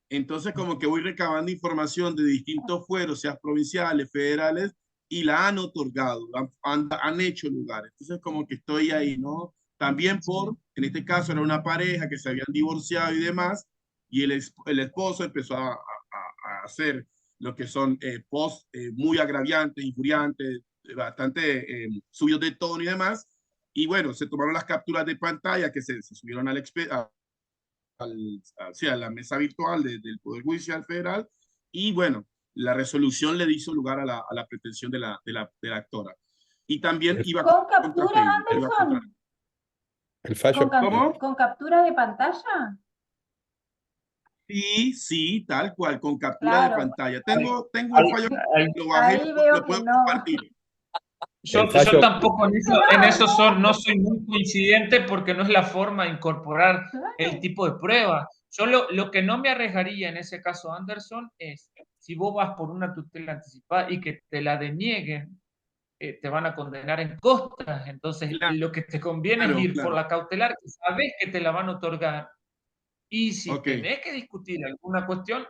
S3: Entonces, como que voy recabando información de distintos fueros, sean provinciales, federales, y la han otorgado, han hecho lugar. Entonces, como que estoy ahí, ¿no? También en este caso era una pareja que se habían divorciado y demás, y el esposo empezó a hacer lo que son posts muy agraviantes, injuriantes, bastante subidos de tono y demás. Y bueno, se tomaron las capturas de pantalla que se subieron a la mesa virtual del Poder Judicial Federal y bueno, la resolución le hizo lugar a la pretensión de la actora. Y también iba
S6: ¿Con
S3: contra
S6: captura,
S3: Facebook.
S6: Anderson?
S5: El fallo,
S3: ¿Cómo?
S6: ¿Con captura de pantalla?
S3: Sí, sí, tal cual, con captura de
S6: Claro,
S3: pantalla.
S2: Ahí,
S3: Tengo el fallo,
S2: ahí,
S3: lo bajé,
S6: ahí veo
S3: lo
S6: que
S3: puedo
S6: no.
S3: compartir.
S5: el
S2: Yo
S5: fallo,
S2: tampoco en eso no soy muy coincidente porque no es la forma de incorporar el
S6: Claro.
S2: tipo de prueba. Yo lo que no me arriesgaría en ese caso, Anderson, es si vos vas por una tutela anticipada y que te la denieguen, te van a condenar en costas. Entonces, lo que te conviene es
S3: Claro,
S2: ir por
S3: claro.
S2: la cautelar, que sabes que te la van a otorgar. Y si
S3: Ok.
S2: tenés que discutir alguna cuestión,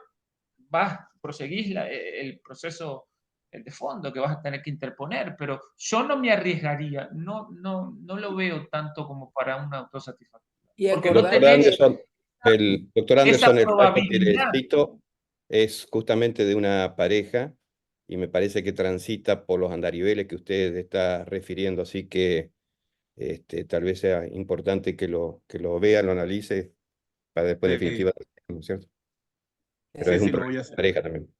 S2: proseguís el proceso de fondo que vas a tener que interponer, pero yo no me arriesgaría, no lo veo tanto como para una autosatisfacción,
S1: Y
S2: porque no
S5: doctor
S1: acordate
S2: tenés
S1: que
S5: Anderson, doctor
S2: esa
S5: Anderson, el fallo que le
S2: probabilidad.
S5: cito es justamente de una pareja y me parece que transita por los andariveles que usted está refiriendo, así que tal vez sea importante que lo vea, lo analice para después
S3: Ok.
S5: definitiva, ¿no es cierto? Pero
S3: Sí,
S5: es un
S3: sí, lo voy
S5: problema
S3: a
S5: de
S3: hacer.
S5: pareja también.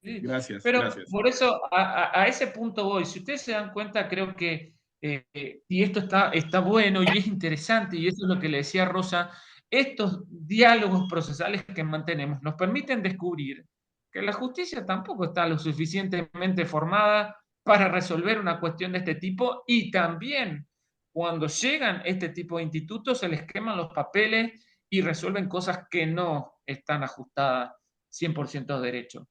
S2: Sí,
S3: Gracias,
S2: pero
S3: gracias.
S2: por eso a ese punto voy. Si ustedes se dan cuenta, creo que, y esto está bueno y es interesante, y eso es lo que le decía Rosa, estos diálogos procesales que mantenemos nos permiten descubrir que la justicia tampoco está lo suficientemente formada para resolver una cuestión de este tipo y también cuando llegan este tipo de institutos se les queman los papeles y resuelven cosas que no están ajustadas 100% de derecho.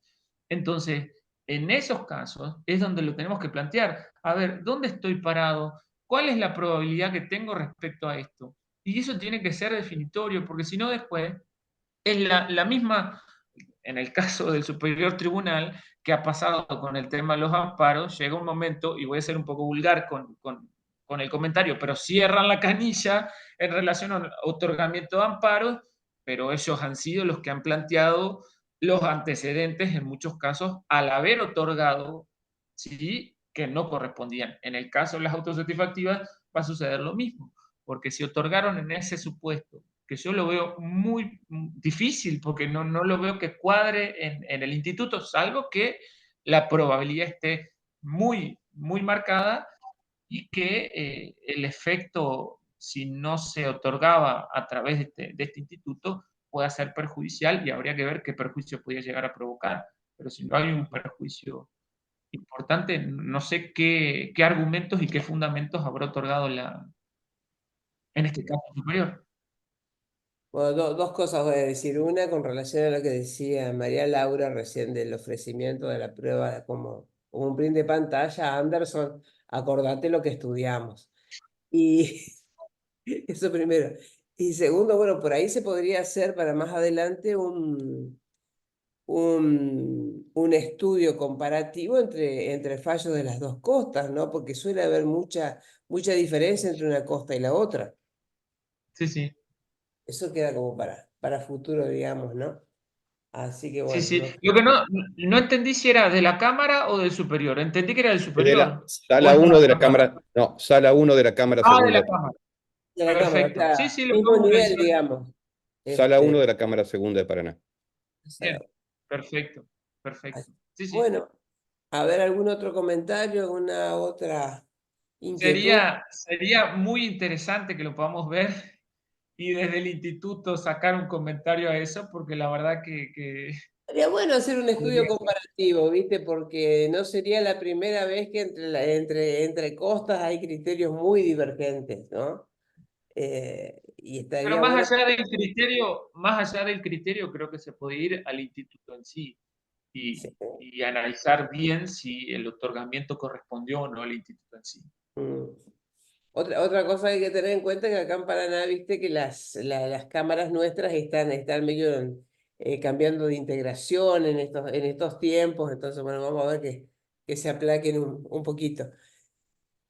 S2: Entonces, en esos casos es donde lo tenemos que plantear. A ver, ¿dónde estoy parado? ¿Cuál es la probabilidad que tengo respecto a esto? Y eso tiene que ser definitorio, porque si no después es la misma, en el caso del Superior Tribunal, que ha pasado con el tema de los amparos, llega un momento, y voy a ser un poco vulgar con el comentario, pero cierran la canilla en relación al otorgamiento de amparos, pero ellos han sido los que han planteado los antecedentes en muchos casos al haber otorgado, sí, que no correspondían. En el caso de las autosatisfactivas va a suceder lo mismo, porque si otorgaron en ese supuesto, que yo lo veo muy difícil, porque no lo veo que cuadre en el instituto, salvo que la probabilidad esté muy marcada y que el efecto, si no se otorgaba a través de este instituto, pueda ser perjudicial y habría que ver qué perjuicio podría llegar a provocar. Pero si no hay un perjuicio importante, no sé qué argumentos y qué fundamentos habrá otorgado en este caso superior.
S1: Bueno, dos cosas voy a decir. Una con relación a lo que decía María Laura recién del ofrecimiento de la prueba como un print de pantalla. Anderson, acordate lo que estudiamos. Y eso primero. Y segundo, bueno, por ahí se podría hacer para más adelante un estudio comparativo entre fallos de las dos costas, ¿no? Porque suele haber mucha diferencia entre una costa y la otra.
S2: Sí, sí.
S1: Eso queda como para futuro, digamos, ¿no? Así que
S2: Sí,
S1: bueno,
S2: sí. Lo que no entendí si era de la cámara o del superior. Entendí que era del
S5: Es de la
S2: superior. ¿O
S5: sala
S2: es de
S5: 1
S2: la
S5: de la
S2: cámara?
S5: Cámara, no, sala 1 de la Cámara
S2: Ah, de
S5: Segunda.
S2: la cámara.
S1: de la cámara, o
S2: Perfecto. Sí,
S1: sea,
S2: sí, lo
S1: mismo
S2: podemos
S1: nivel,
S2: realizar.
S1: digamos.
S5: Sala 1
S1: Este,
S5: de la Cámara Segunda de Paraná.
S2: Bien. Perfecto. Perfecto. Sí, sí.
S1: bueno, a ver, ¿algún otro comentario, alguna otra inquietud?
S2: Sería muy interesante que lo podamos ver y desde el instituto sacar un comentario a eso, porque la verdad que
S1: Sería bueno hacer un estudio
S2: podría ser.
S1: comparativo, ¿viste? Porque no sería la primera vez que entre costas hay criterios muy divergentes, ¿no? Y
S2: Pero
S1: estaría bueno.
S2: más allá del criterio, creo que se puede ir al instituto en sí
S1: Sí.
S2: y analizar bien si el otorgamiento correspondió o no al instituto en sí.
S1: Mm. Otra cosa que hay que tener en cuenta es que acá en Paraná, viste que las cámaras nuestras están medio cambiando de integración en estos tiempos, entonces bueno, vamos a ver que se aplaquen un poquito.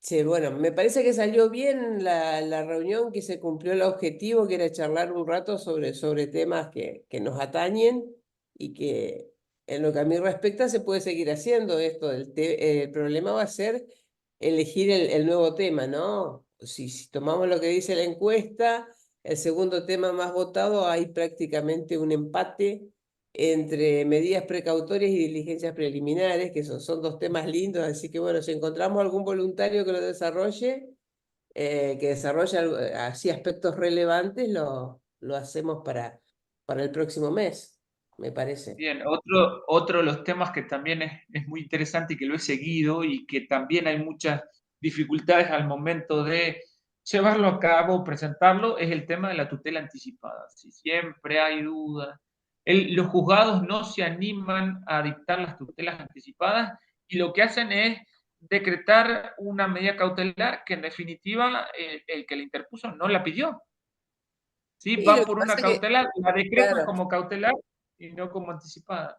S1: Sí, bueno, me parece que salió bien la reunión, que se cumplió el objetivo, que era charlar un rato sobre temas que nos atañen y que en lo que a mí respecta se puede seguir haciendo esto. El problema va a ser elegir el nuevo tema, ¿no? Si tomamos lo que dice la encuesta, el segundo tema más votado, hay prácticamente un empate entre medidas precautorias y diligencias preliminares, que son dos temas lindos, así que bueno, si encontramos algún voluntario que lo desarrolle, que desarrolle así aspectos relevantes, lo hacemos para el próximo mes, me parece.
S2: Bien, otro de los temas que también es muy interesante y que lo he seguido y que también hay muchas dificultades al momento de llevarlo a cabo, presentarlo, es el tema de la tutela anticipada. Si siempre hay dudas, los juzgados no se animan a dictar las tutelas anticipadas y lo que hacen es decretar una medida cautelar que en definitiva el que la interpuso no la pidió. ¿Sí?
S1: Y lo
S2: Va
S1: que
S2: por una
S1: pasa es que,
S2: cautelar, la decretan
S1: claro,
S2: como cautelar y no como anticipada.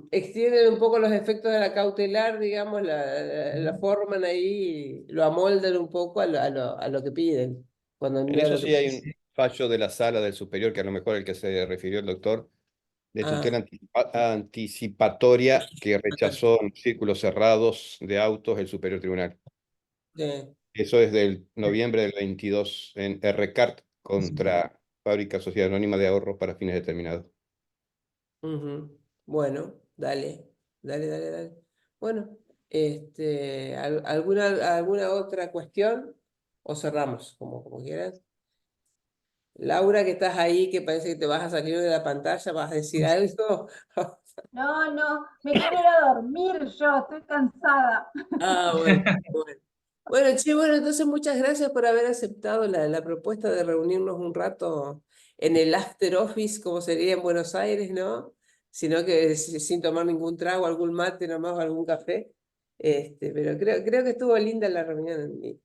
S1: extienden un poco los efectos de la cautelar, digamos, la forman ahí, lo amoldan un poco a lo que piden, cuando
S5: En
S1: no es
S5: eso
S1: lo que
S5: sí hay
S1: piden.
S5: un fallo de la sala del superior, que a lo mejor el que se refirió el doctor, de tutela
S1: Ah,
S5: anticipatoria que rechazó en círculos cerrados de autos el Superior Tribunal.
S1: sí.
S5: Eso es del noviembre del 22 en RCART contra Fábrica Sociedad Anónima de Ahorros para fines determinados.
S1: Ujú. Bueno, dale. Bueno, ¿alguna otra cuestión? O cerramos, como quieras. Laura, que estás ahí, que parece que te vas a salir de la pantalla, ¿vas a decir algo?
S6: No, no, me quiero ir a dormir yo, estoy cansada.
S1: Ah, bueno. Bueno, che, bueno, entonces muchas gracias por haber aceptado la propuesta de reunirnos un rato en el after office, como sería en Buenos Aires, ¿no? Sino que sin tomar ningún trago, algún mate nomás o algún café. Pero creo que estuvo linda la reunión y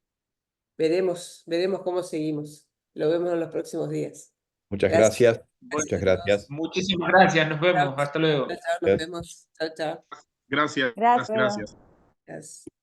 S1: veremos cómo seguimos. Lo vemos en los próximos días.
S5: Muchas
S1: Gracias.
S5: gracias.
S2: Bueno,
S5: Muchas
S1: Gracias a todos.
S5: gracias.
S2: muchísimas gracias, nos
S1: Chao,
S2: vemos, hasta luego.
S1: chao, nos vemos. Chao, chao.
S3: Gracias,
S6: Gracias.
S3: gracias.
S1: Gracias.